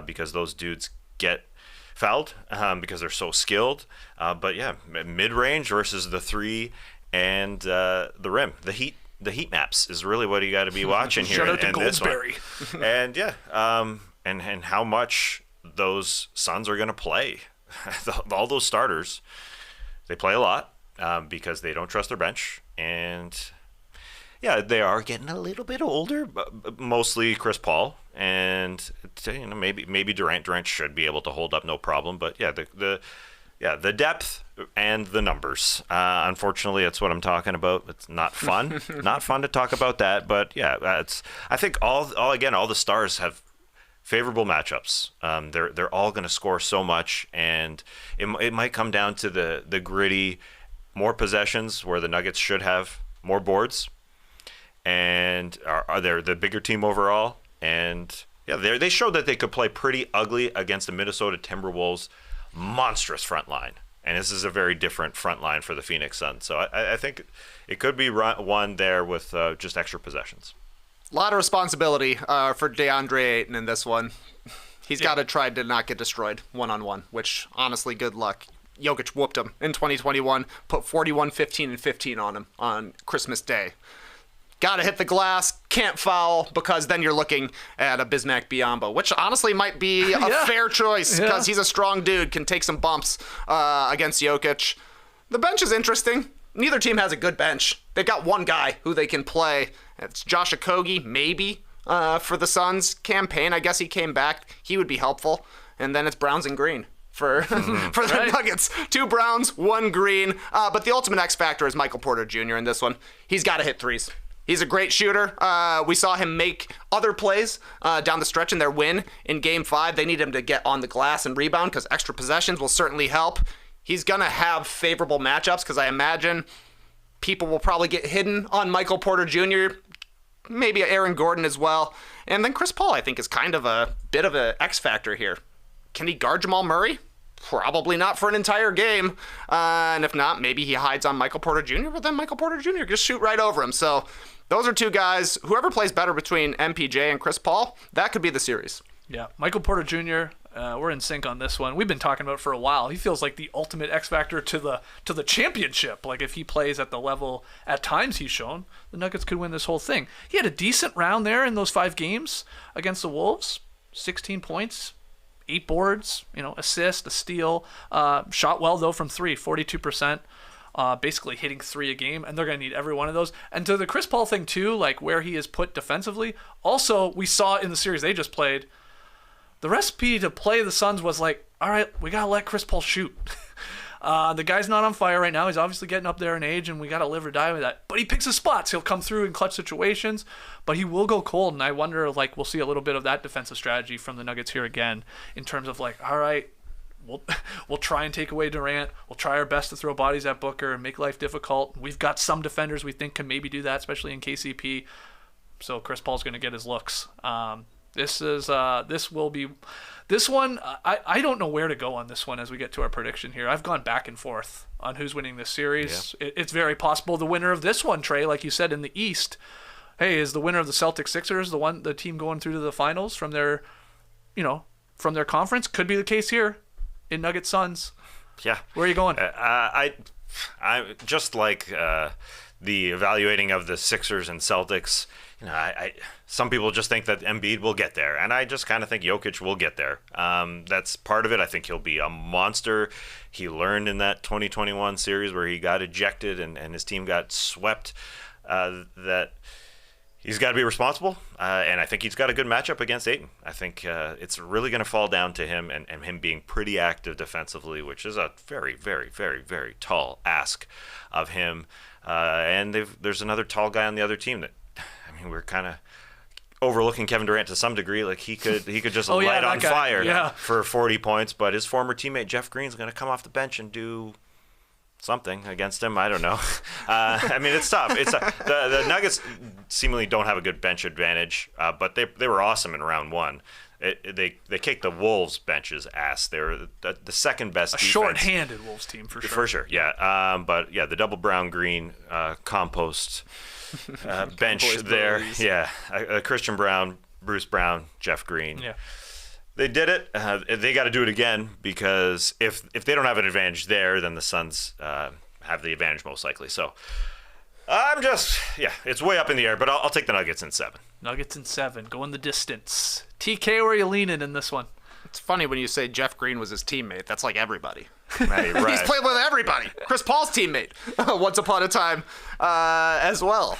[SPEAKER 4] because those dudes get fouled because they're so skilled, but yeah, mid-range versus the 3 and the rim. The heat maps is really what you got to be watching here.
[SPEAKER 3] Shout out to Goldsberry.
[SPEAKER 4] And yeah, and how much those Suns are going to play. All those starters, they play a lot because they don't trust their bench. And yeah, they are getting a little bit older, but mostly Chris Paul. And maybe Durant should be able to hold up no problem. But yeah, the depth and the numbers. Unfortunately, that's what I'm talking about. It's not fun. Not fun to talk about that. But yeah, I think all the stars have favorable matchups. They're all going to score so much, and it might come down to the gritty, more possessions where the Nuggets should have more boards, and are they the bigger team overall? And yeah, they showed that they could play pretty ugly against the Minnesota Timberwolves monstrous front line, and this is a very different front line for the Phoenix Suns. So I think it could be won there with just extra possessions.
[SPEAKER 6] A lot of responsibility for DeAndre Ayton in this one. He's got to try to not get destroyed one-on-one, which honestly, good luck. Jokic whooped him in 2021, put 41, 15, and 15 on him on Christmas Day. Got to hit the glass, can't foul, because then you're looking at a Bismack Biyombo, which honestly might be a fair choice because he's a strong dude, can take some bumps against Jokic. The bench is interesting. Neither team has a good bench. They've got one guy who they can play. It's Josh Okogie, maybe, for the Suns. Campaign, I guess he came back. He would be helpful. And then it's Browns and Green for the Nuggets. 2 Browns, 1 Green. But the ultimate X factor is Michael Porter Jr. in this one. He's got to hit threes. He's a great shooter. We saw him make other plays down the stretch in their win in Game 5. They need him to get on the glass and rebound because extra possessions will certainly help. He's going to have favorable matchups because I imagine people will probably get hidden on Michael Porter Jr., maybe Aaron Gordon as well. And then Chris Paul, I think, is kind of a bit of an X factor here. Can he guard Jamal Murray? Probably not for an entire game. And if not, maybe he hides on Michael Porter Jr., but then Michael Porter Jr. just shoot right over him. So those are two guys. Whoever plays better between MPJ and Chris Paul, that could be the series.
[SPEAKER 3] Yeah, Michael Porter Jr., We're in sync on this one. We've been talking about it for a while. He feels like the ultimate X factor to the championship. Like if he plays at the level at times he's shown, the Nuggets could win this whole thing. He had a decent round there in those 5 games against the Wolves. 16 points, 8 boards, assist, a steal. Shot well though from 3, 42%. Basically hitting 3 a game, and they're going to need every one of those. And to the Chris Paul thing too, like where he is put defensively, also we saw in the series they just played, the recipe to play the Suns was like, all right, we got to let Chris Paul shoot. The guy's not on fire right now. He's obviously getting up there in age, and we got to live or die with that. But he picks his spots. He'll come through in clutch situations, but he will go cold, and I wonder, like, we'll see a little bit of that defensive strategy from the Nuggets here again in terms of like, all right, We'll try and take away Durant. We'll try our best to throw bodies at Booker and make life difficult. We've got some defenders we think can maybe do that, especially in KCP. So Chris Paul's going to get his looks. This will be this one. I don't know where to go on this one as we get to our prediction here. I've gone back and forth on who's winning this series. Yeah. It's very possible the winner of this one, Trey, like you said, in the East. Hey, is the winner of the Celtics-76ers the team going through to the finals from their conference? Could be the case here. In Nuggets Suns. Yeah. Where are you going?
[SPEAKER 4] I just like the evaluating of the Sixers and Celtics. Some people just think that Embiid will get there, and I just kind of think Jokic will get there. That's part of it. I think he'll be a monster. He learned in that 2021 series where he got ejected and his team got swept that he's got to be responsible, and I think he's got a good matchup against Ayton. I think it's really going to fall down to him and him being pretty active defensively, which is a very, very, very, very tall ask of him. And there's another tall guy on the other team that, we're kind of overlooking Kevin Durant to some degree. Like he could just light on fire for 40 points, but his former teammate Jeff Green's going to come off the bench and do something against him. I don't know. It's tough. The Nuggets seemingly don't have a good bench advantage, but they were awesome in round 1. They kicked the Wolves bench's ass. They were the second best defense.
[SPEAKER 3] Short-handed Wolves team for sure.
[SPEAKER 4] For sure, yeah. But yeah, the double brown-green compost bench there. Boys. Yeah, Christian Brown, Bruce Brown, Jeff Green. Yeah. They did it. They got to do it again because if they don't have an advantage there, then the Suns have the advantage most likely. So it's way up in the air, but I'll take the Nuggets in 7.
[SPEAKER 3] Nuggets in 7, going the distance. TK, where are you leaning in this one?
[SPEAKER 6] It's funny when you say Jeff Green was his teammate. That's like everybody.
[SPEAKER 4] Right.
[SPEAKER 6] He's played with everybody. Chris Paul's teammate once upon a time as well.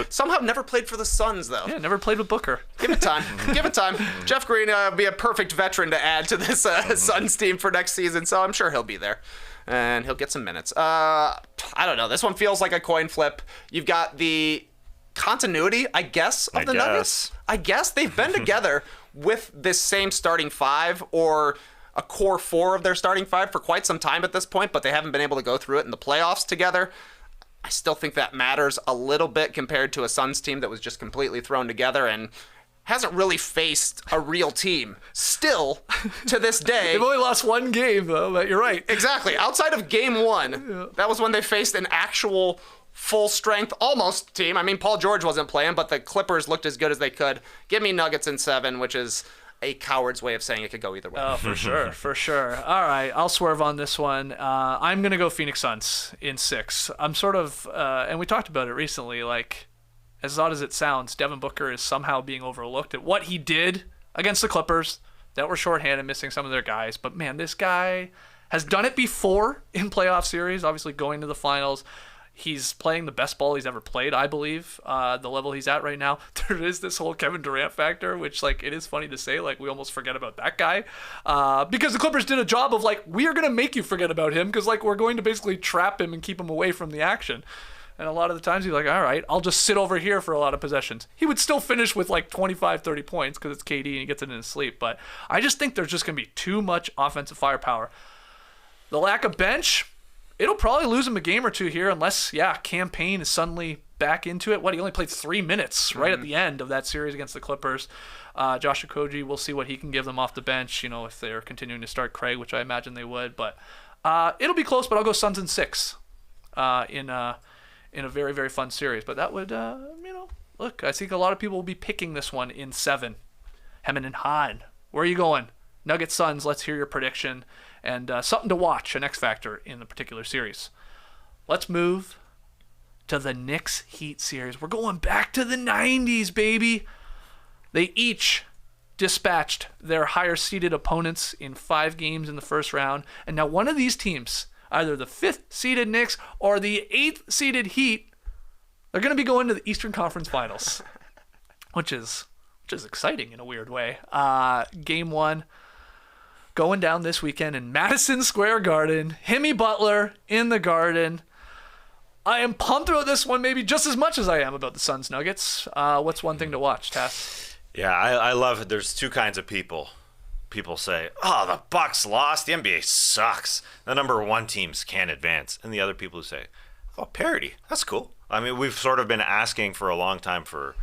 [SPEAKER 6] Somehow never played for the Suns, though.
[SPEAKER 3] Yeah, never played with Booker.
[SPEAKER 6] Give it time. Give it time. Jeff Green would be a perfect veteran to add to this Suns team for next season, so I'm sure he'll be there. And he'll get some minutes. I don't know. This one feels like a coin flip. You've got the continuity, I guess, of the Nuggets. I guess they've been together with this same starting 5 or a core 4 of their starting 5 for quite some time at this point, but they haven't been able to go through it in the playoffs together. I still think that matters a little bit compared to a Suns team that was just completely thrown together and hasn't really faced a real team still to this day.
[SPEAKER 3] They've only lost 1 game, though, but you're right.
[SPEAKER 6] Exactly. Outside of game 1, that was when they faced an actual full-strength, almost team. Paul George wasn't playing, but the Clippers looked as good as they could. Give me Nuggets in 7, which is a coward's way of saying it could go either way.
[SPEAKER 3] Oh, for sure, for sure. All right, I'll swerve on this one. I'm going to go Phoenix Suns in 6. I'm sort of, and we talked about it recently, like, as odd as it sounds, Devin Booker is somehow being overlooked at what he did against the Clippers that were shorthanded, missing some of their guys. But, man, this guy has done it before in playoff series, obviously going to the finals. He's playing the best ball he's ever played, I believe, the level he's at right now. There is this whole Kevin Durant factor, which, like, it is funny to say, like, we almost forget about that guy. Because the Clippers did a job of, like, we are going to make you forget about him because, like, we're going to basically trap him and keep him away from the action. And a lot of the times he's like, all right, I'll just sit over here for a lot of possessions. He would still finish with, like, 25, 30 points because it's KD and he gets it in his sleep. But I just think there's just going to be too much offensive firepower. The lack of bench, it'll probably lose him a game or 2 here unless, Cam Payne is suddenly back into it. He only played 3 minutes right at the end of that series against the Clippers. Josh Okogie, we'll see what he can give them off the bench, if they're continuing to start Craig, which I imagine they would. But it'll be close, but I'll go Suns in 6 in a very, very fun series. But that would, look, I think a lot of people will be picking this one in 7. Hemmen and Han, where are you going? Nuggets Suns, let's hear your prediction and something to watch, an X factor in the particular series. Let's move to the Knicks-Heat series. We're going back to the 90s, baby. They each dispatched their higher-seeded opponents in 5 games in the first round. And now one of these teams, either the 5th-seeded Knicks or the 8th-seeded Heat, they're going to be going to the Eastern Conference Finals, which is exciting in a weird way. Game 1 going down this weekend in Madison Square Garden. Jimmy Butler in the Garden. I am pumped about this one maybe just as much as I am about the Suns Nuggets. What's one thing to watch, Tess?
[SPEAKER 4] Yeah, I love it. There's 2 kinds of people. People say, oh, the Bucks lost. The NBA sucks. The number 1 teams can't advance. And the other people who say, oh, parity. That's cool. I mean, we've sort of been asking for a long time for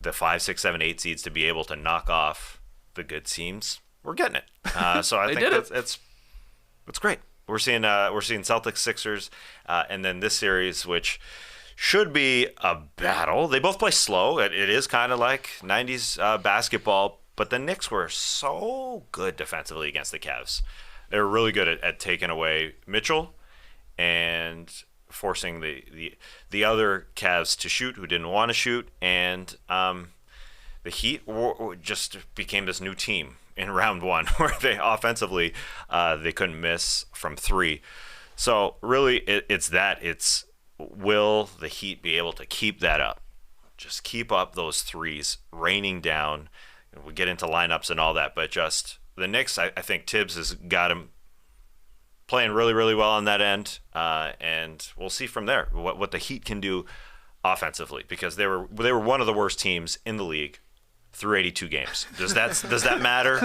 [SPEAKER 4] the 5, 6, 7, 8 seeds to be able to knock off the good teams. We're getting it. So I think it's great. We're seeing Celtics-Sixers, and then this series, which should be a battle. They both play slow. It is kind of like 90s basketball, but the Knicks were so good defensively against the Cavs. They were really good at taking away Mitchell and forcing the other Cavs to shoot who didn't want to shoot, and the Heat just became this new team in round 1 where they offensively they couldn't miss from 3. So really it's will the Heat be able to keep that up? Just keep up those threes raining down. We get into lineups and all that, but just the Knicks, I think Tibbs has got him playing really, really well on that end, and we'll see from there what the Heat can do offensively, because they were one of the worst teams in the league through 82 games. Does that matter?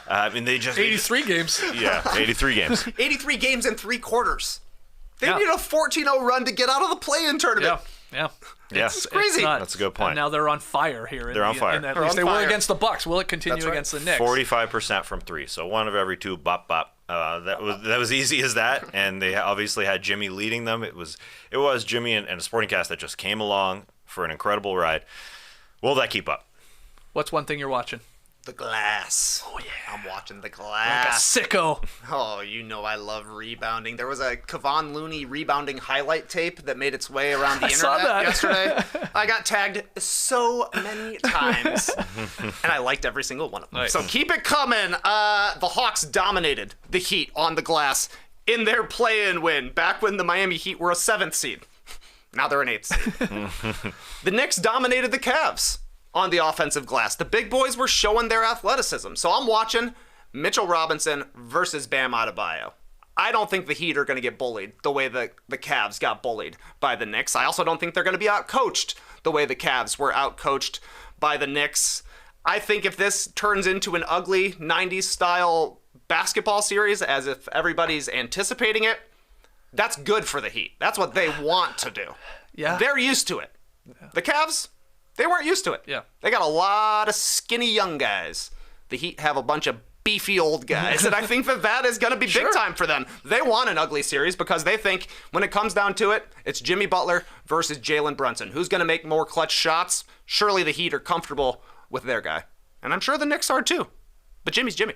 [SPEAKER 4] I mean, they just
[SPEAKER 3] 83 games.
[SPEAKER 4] Yeah, 83 games.
[SPEAKER 6] 83 games in 3 quarters. They need a 14-0 run to get out of the play-in tournament.
[SPEAKER 3] Yeah.
[SPEAKER 6] It's crazy.
[SPEAKER 4] That's a good point.
[SPEAKER 3] And now they're on fire here.
[SPEAKER 4] They're on fire.
[SPEAKER 3] At least they were against the Bucks. Will it continue against the Knicks?
[SPEAKER 4] 45% from 3. So 1 of every 2, bop, bop. That was easy as that, and they obviously had Jimmy leading them. It was Jimmy and a supporting cast that just came along for an incredible ride. Will that keep up?
[SPEAKER 3] What's one thing you're watching?
[SPEAKER 6] The glass.
[SPEAKER 3] Oh, yeah.
[SPEAKER 6] I'm watching the
[SPEAKER 3] Like a
[SPEAKER 6] glass.
[SPEAKER 3] sicko.
[SPEAKER 6] Oh, you know I love rebounding. There was a Kevon Looney rebounding highlight tape that made its way around the
[SPEAKER 3] saw
[SPEAKER 6] internet
[SPEAKER 3] that.
[SPEAKER 6] yesterday. I got tagged so many times, and I liked every single one of them.
[SPEAKER 3] Nice.
[SPEAKER 6] So keep it coming. The Hawks dominated the Heat on the glass in their play-in win back when the Miami Heat were a 7th seed. Now they're an 8th seed. The Knicks dominated the Cavs on the offensive glass. The big boys were showing their athleticism. So I'm watching Mitchell Robinson versus Bam Adebayo. I don't think the Heat are going to get bullied the way the Cavs got bullied by the Knicks. I also don't think they're going to be outcoached the way the Cavs were outcoached by the Knicks. I think if this turns into an ugly 90s style basketball series, as if everybody's anticipating it, that's good for the Heat. That's what they want to do.
[SPEAKER 3] Yeah.
[SPEAKER 6] They're used to it. The Cavs, they weren't used to it.
[SPEAKER 3] Yeah.
[SPEAKER 6] They got a lot of skinny young guys. The Heat have a bunch of beefy old guys, and I think that is going to be big time for them. They want an ugly series because they think when it comes down to it, it's Jimmy Butler versus Jalen Brunson. Who's going to make more clutch shots? Surely the Heat are comfortable with their guy. And I'm sure the Knicks are too. But Jimmy's Jimmy.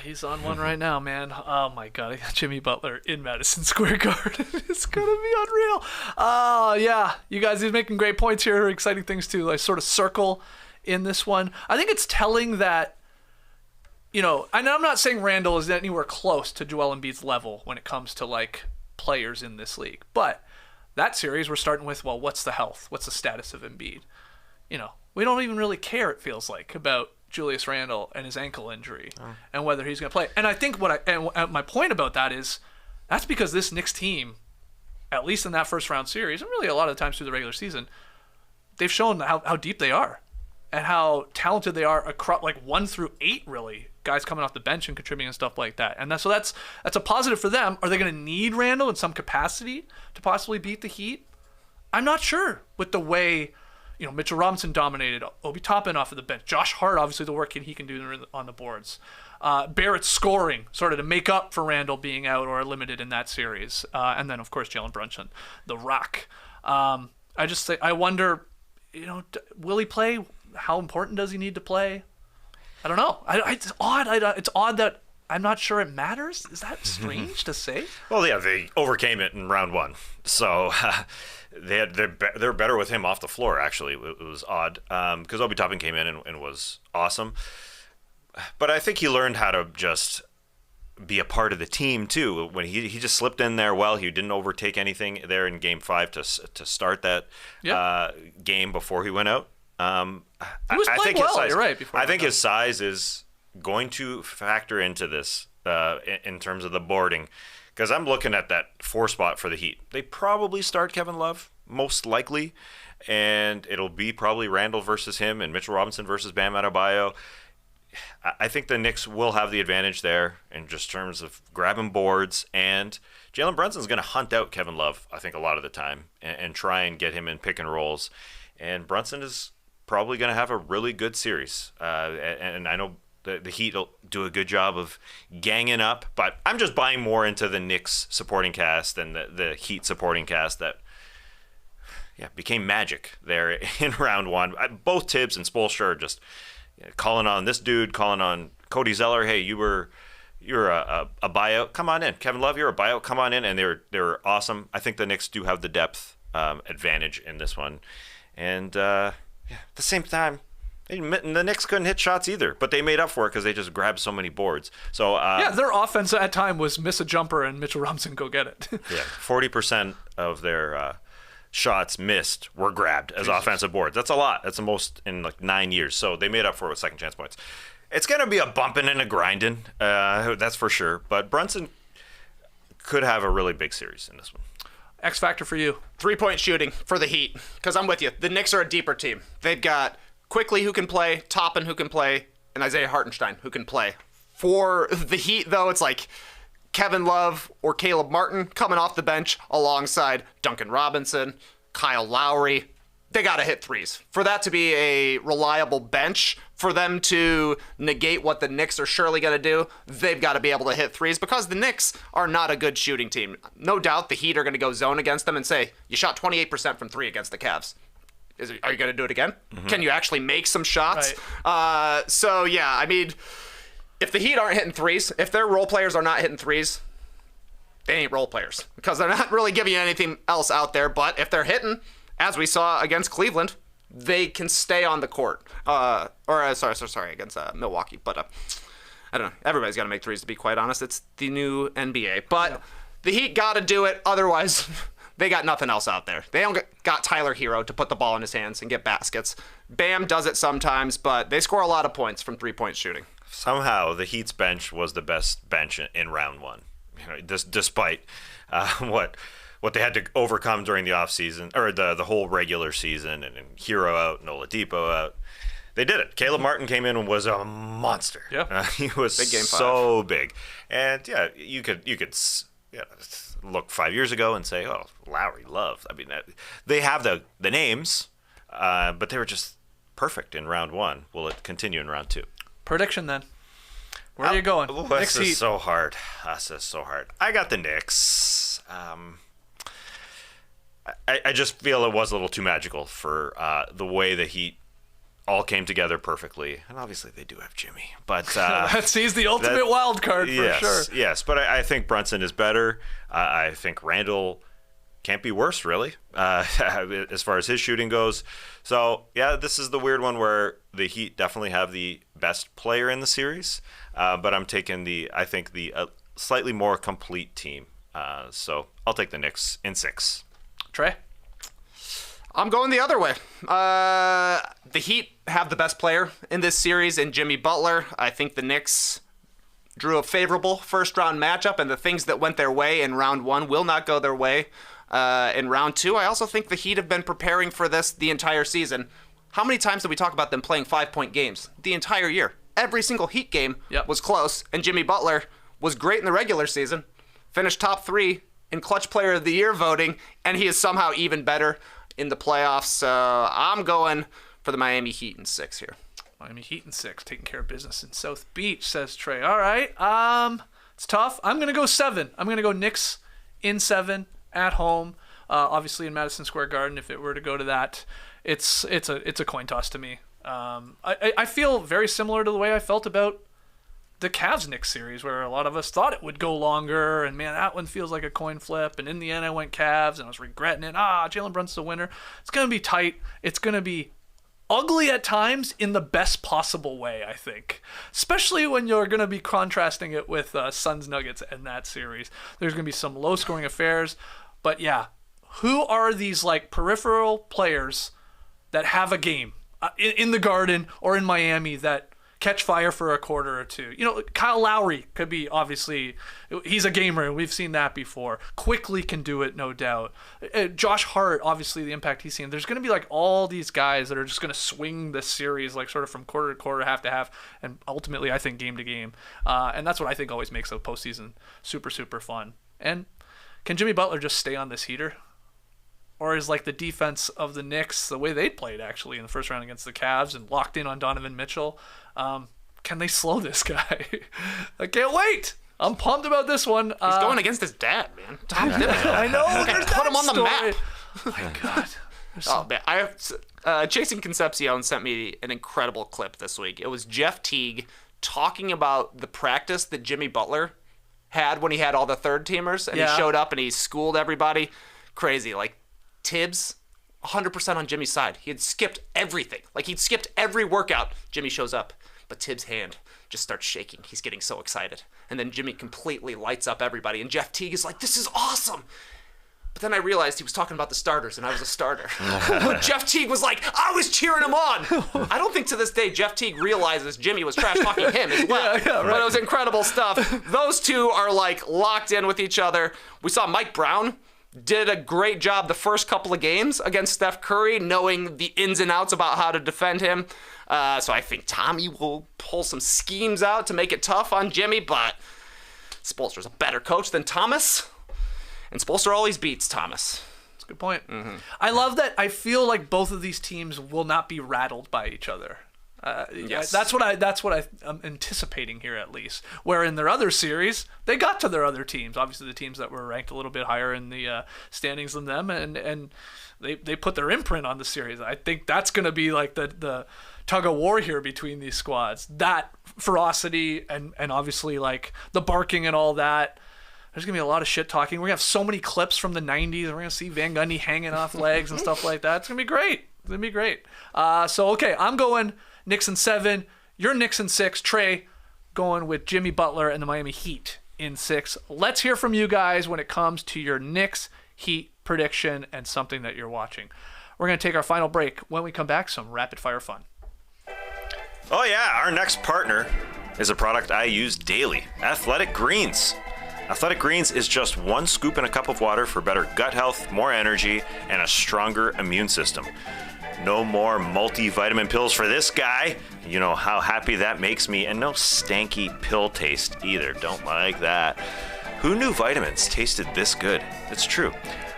[SPEAKER 3] He's on one right now, man. Oh my God, Jimmy Butler in Madison Square Garden. It's gonna be unreal. Oh yeah, you guys, he's making great points here. Exciting things to like sort of circle in this one. I think it's telling that, and I'm not saying Randall is anywhere close to Joel Embiid's level when it comes to like players in this league, but that series we're starting with, well, what's the health? What's the status of Embiid? We don't even really care, it feels like, about Julius Randle and his ankle injury and whether he's going to play. And I think my point about that is that's because this Knicks team, at least in that first round series, and really a lot of the times through the regular season, they've shown how deep they are and how talented they are across like 1 through 8, really, guys coming off the bench and contributing and stuff like that. And that's a positive for them. Are they going to need Randle in some capacity to possibly beat the Heat? I'm not sure with the way Mitchell Robinson dominated, Obi Toppin off of the bench, Josh Hart, obviously the work he can do on the boards, Barrett scoring sort of to make up for Randall being out or limited in that series, and then of course Jalen Brunson, the Rock. I wonder, will he play? How important does he need to play? I don't know. It's odd. It's odd that I'm not sure it matters. Is that strange to say?
[SPEAKER 4] Well, yeah, they overcame it in round one. So they're better with him off the floor, actually. It was odd because Obi Toppin came in and was awesome. But I think he learned how to just be a part of the team, too. When he just slipped in there well. He didn't overtake anything there in Game 5 to start that game before he went out.
[SPEAKER 3] He was playing well, you're right.
[SPEAKER 4] I think his size is going to factor into this in terms of the boarding, because I'm looking at that 4 spot for the Heat. They probably start Kevin Love, most likely, and it'll be probably Randall versus him and Mitchell Robinson versus Bam Adebayo. I think the Knicks will have the advantage there in just terms of grabbing boards, and Jalen Brunson's going to hunt out Kevin Love, I think, a lot of the time and try and get him in pick and rolls. And Brunson is probably going to have a really good series, and I know the Heat will do a good job of ganging up, but I'm just buying more into the Knicks supporting cast than the Heat supporting cast that became magic there in round one. Both Tibbs and Spoelstra are just calling on this dude, calling on Cody Zeller. Hey, you're a buyout. Come on in. Kevin Love, you're a buyout. Come on in. And they were awesome. I think the Knicks do have the depth advantage in this one. And at the same time, the Knicks couldn't hit shots either, but they made up for it because they just grabbed so many boards. So
[SPEAKER 3] their offense at time was miss a jumper and Mitchell Robinson go get it.
[SPEAKER 4] 40% of their shots missed were grabbed as offensive boards. That's a lot. That's the most in like 9 years. So they made up for it with second chance points. It's going to be a bumping and a grinding, that's for sure. But Brunson could have a really big series in this one.
[SPEAKER 3] X factor for you.
[SPEAKER 6] 3-point shooting for the Heat, because I'm with you. The Knicks are a deeper team. They've got Quickly, who can play, Toppin, who can play, and Isaiah Hartenstein, who can play. For the Heat, though, it's like Kevin Love or Caleb Martin coming off the bench alongside Duncan Robinson, Kyle Lowry. They got to hit threes. For that to be a reliable bench, for them to negate what the Knicks are surely going to do, they've got to be able to hit threes, because the Knicks are not a good shooting team. No doubt the Heat are going to go zone against them and say, you shot 28% from 3 against the Cavs. Are you going to do it again? Mm-hmm. Can you actually make some shots? Right. I mean, if the Heat aren't hitting threes, if their role players are not hitting threes, they ain't role players, because they're not really giving you anything else out there. But if they're hitting, as we saw against Cleveland, they can stay on the court. Sorry, against Milwaukee. But I don't know. Everybody's got to make threes, to be quite honest. It's the new NBA. But the Heat got to do it. Otherwise, they got nothing else out there. They don't got Tyler Hero to put the ball in his hands and get baskets. Bam does it sometimes, but they score a lot of points from 3-point shooting.
[SPEAKER 4] Somehow, the Heat's bench was the best bench in round one. Despite what they had to overcome during the offseason, or the whole regular season, and Hero out and Oladipo out. They did it. Caleb Martin came in and was a monster.
[SPEAKER 3] Yeah.
[SPEAKER 4] He was
[SPEAKER 6] big game 5.
[SPEAKER 4] So big. And you could look 5 years ago and say, oh, Lowry, Love. I mean, they have the names, but they were just perfect in round one. Will it continue in round 2?
[SPEAKER 3] Prediction then. Where are you going?
[SPEAKER 4] This is so hard. I got the Knicks. I just feel it was a little too magical for the way the Heat all came together perfectly. And obviously they do have Jimmy. But
[SPEAKER 3] he's the ultimate wild card for sure.
[SPEAKER 4] Yes, but I think Brunson is better. I think Randall can't be worse, really, as far as his shooting goes. So, this is the weird one where the Heat definitely have the best player in the series. But I'm taking the slightly more complete team. So I'll take the Knicks in 6.
[SPEAKER 3] Trey?
[SPEAKER 6] I'm going the other way. The Heat have the best player in this series in Jimmy Butler. I think the Knicks drew a favorable first-round matchup, and the things that went their way in round 1 will not go their way in round 2. I also think the Heat have been preparing for this the entire season. How many times did we talk about them playing 5-point games the entire year? Every single Heat game was close, and Jimmy Butler was great in the regular season, finished top 3 in Clutch Player of the Year voting, and he is somehow even better in the playoffs. So I'm going for the Miami Heat in 6 here.
[SPEAKER 3] Miami Heat in 6, taking care of business in South Beach, says Trey. All right, it's tough. I'm going to go 7. I'm going to go Knicks in 7 at home. Obviously in Madison Square Garden, if it were to go to that, it's a coin toss to me. I feel very similar to the way I felt about the Cavs-Knicks series, where a lot of us thought it would go longer, and man, that one feels like a coin flip, and in the end I went Cavs, and I was regretting it. Jalen Brunson's the winner. It's going to be tight. It's going to be ugly at times in the best possible way, I think. Especially when you're going to be contrasting it with Suns-Nuggets in that series. There's going to be some low-scoring affairs, but yeah, who are these like peripheral players that have a game in the Garden or in Miami that catch fire for a quarter or two? Kyle Lowry could be, obviously, he's a gamer, and we've seen that before. Quickly can do it, no doubt. Josh Hart, obviously, the impact he's seen. There's going to be like all these guys that are just going to swing this series like sort of from quarter to quarter, half to half, and ultimately, I think, game to game. And that's what I think always makes the postseason super, super fun. And can Jimmy Butler just stay on this heater? Or is like the defense of the Knicks, the way they played actually in the first round against the Cavs and locked in on Donovan Mitchell, can they slow this guy? I can't wait. I'm pumped about this one.
[SPEAKER 6] He's going against his dad, man.
[SPEAKER 3] I know.
[SPEAKER 6] Put him on the map.
[SPEAKER 3] Oh my God.
[SPEAKER 6] Oh man, Jason Concepcion sent me an incredible clip this week. It was Jeff Teague talking about the practice that Jimmy Butler had when he had all the third teamers, and he showed up and he schooled everybody. Crazy, like Tibbs. 100% on Jimmy's side. He had skipped everything. Like, he'd skipped every workout. Jimmy shows up, but Tibbs' hand just starts shaking. He's getting so excited. And then Jimmy completely lights up everybody. And Jeff Teague is like, this is awesome. But then I realized he was talking about the starters, and I was a starter. But Jeff Teague was like, I was cheering him on. I don't think to this day Jeff Teague realizes Jimmy was trash-talking him as well. Yeah, right. But it was incredible stuff. Those two are, like, locked in with each other. We saw Mike Brown did a great job the first couple of games against Steph Curry, knowing the ins and outs about how to defend him. So I think Tommy will pull some schemes out to make it tough on Jimmy, but Spoelstra's a better coach than Thomas, and Spoelstra always beats Thomas.
[SPEAKER 3] That's a good point. Mm-hmm. I love that. I feel like both of these teams will not be rattled by each other. Yes. That's what I'm anticipating here, at least. Where in their other series, they got to their other teams. Obviously, the teams that were ranked a little bit higher in the standings than them, and they put their imprint on the series. I think that's going to be like the tug of war here between these squads. That ferocity and obviously like the barking and all that. There's going to be a lot of shit talking. We're going to have so many clips from the 90s. We're going to see Van Gundy hanging off legs and stuff like that. It's going to be great. It's going to be great. Okay, I'm going Knicks in 7. You're Knicks in 6. Trey going with Jimmy Butler and the Miami Heat in 6. Let's hear from you guys when it comes to your Knicks Heat prediction and something that you're watching. We're going to take our final break. When we come back, some rapid fire fun.
[SPEAKER 4] Oh yeah, our next partner is a product I use daily, Athletic Greens. Athletic Greens is just one scoop in a cup of water for better gut health, more energy, and a stronger immune system. No more multivitamin pills for this guy. You know how happy that makes me. And no stanky pill taste either. Don't like that. Who knew vitamins tasted this good? It's true.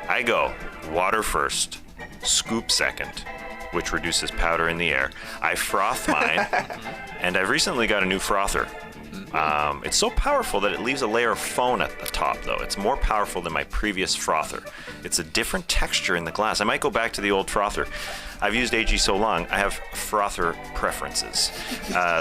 [SPEAKER 4] I go water first, scoop second, which reduces powder in the air. I froth mine, and I've recently got a new frother. It's so powerful that it leaves a layer of foam at the top, though. It's more powerful than my previous frother. It's a different texture in the glass. I might go back to the old frother. I've used AG so long, I have frother preferences.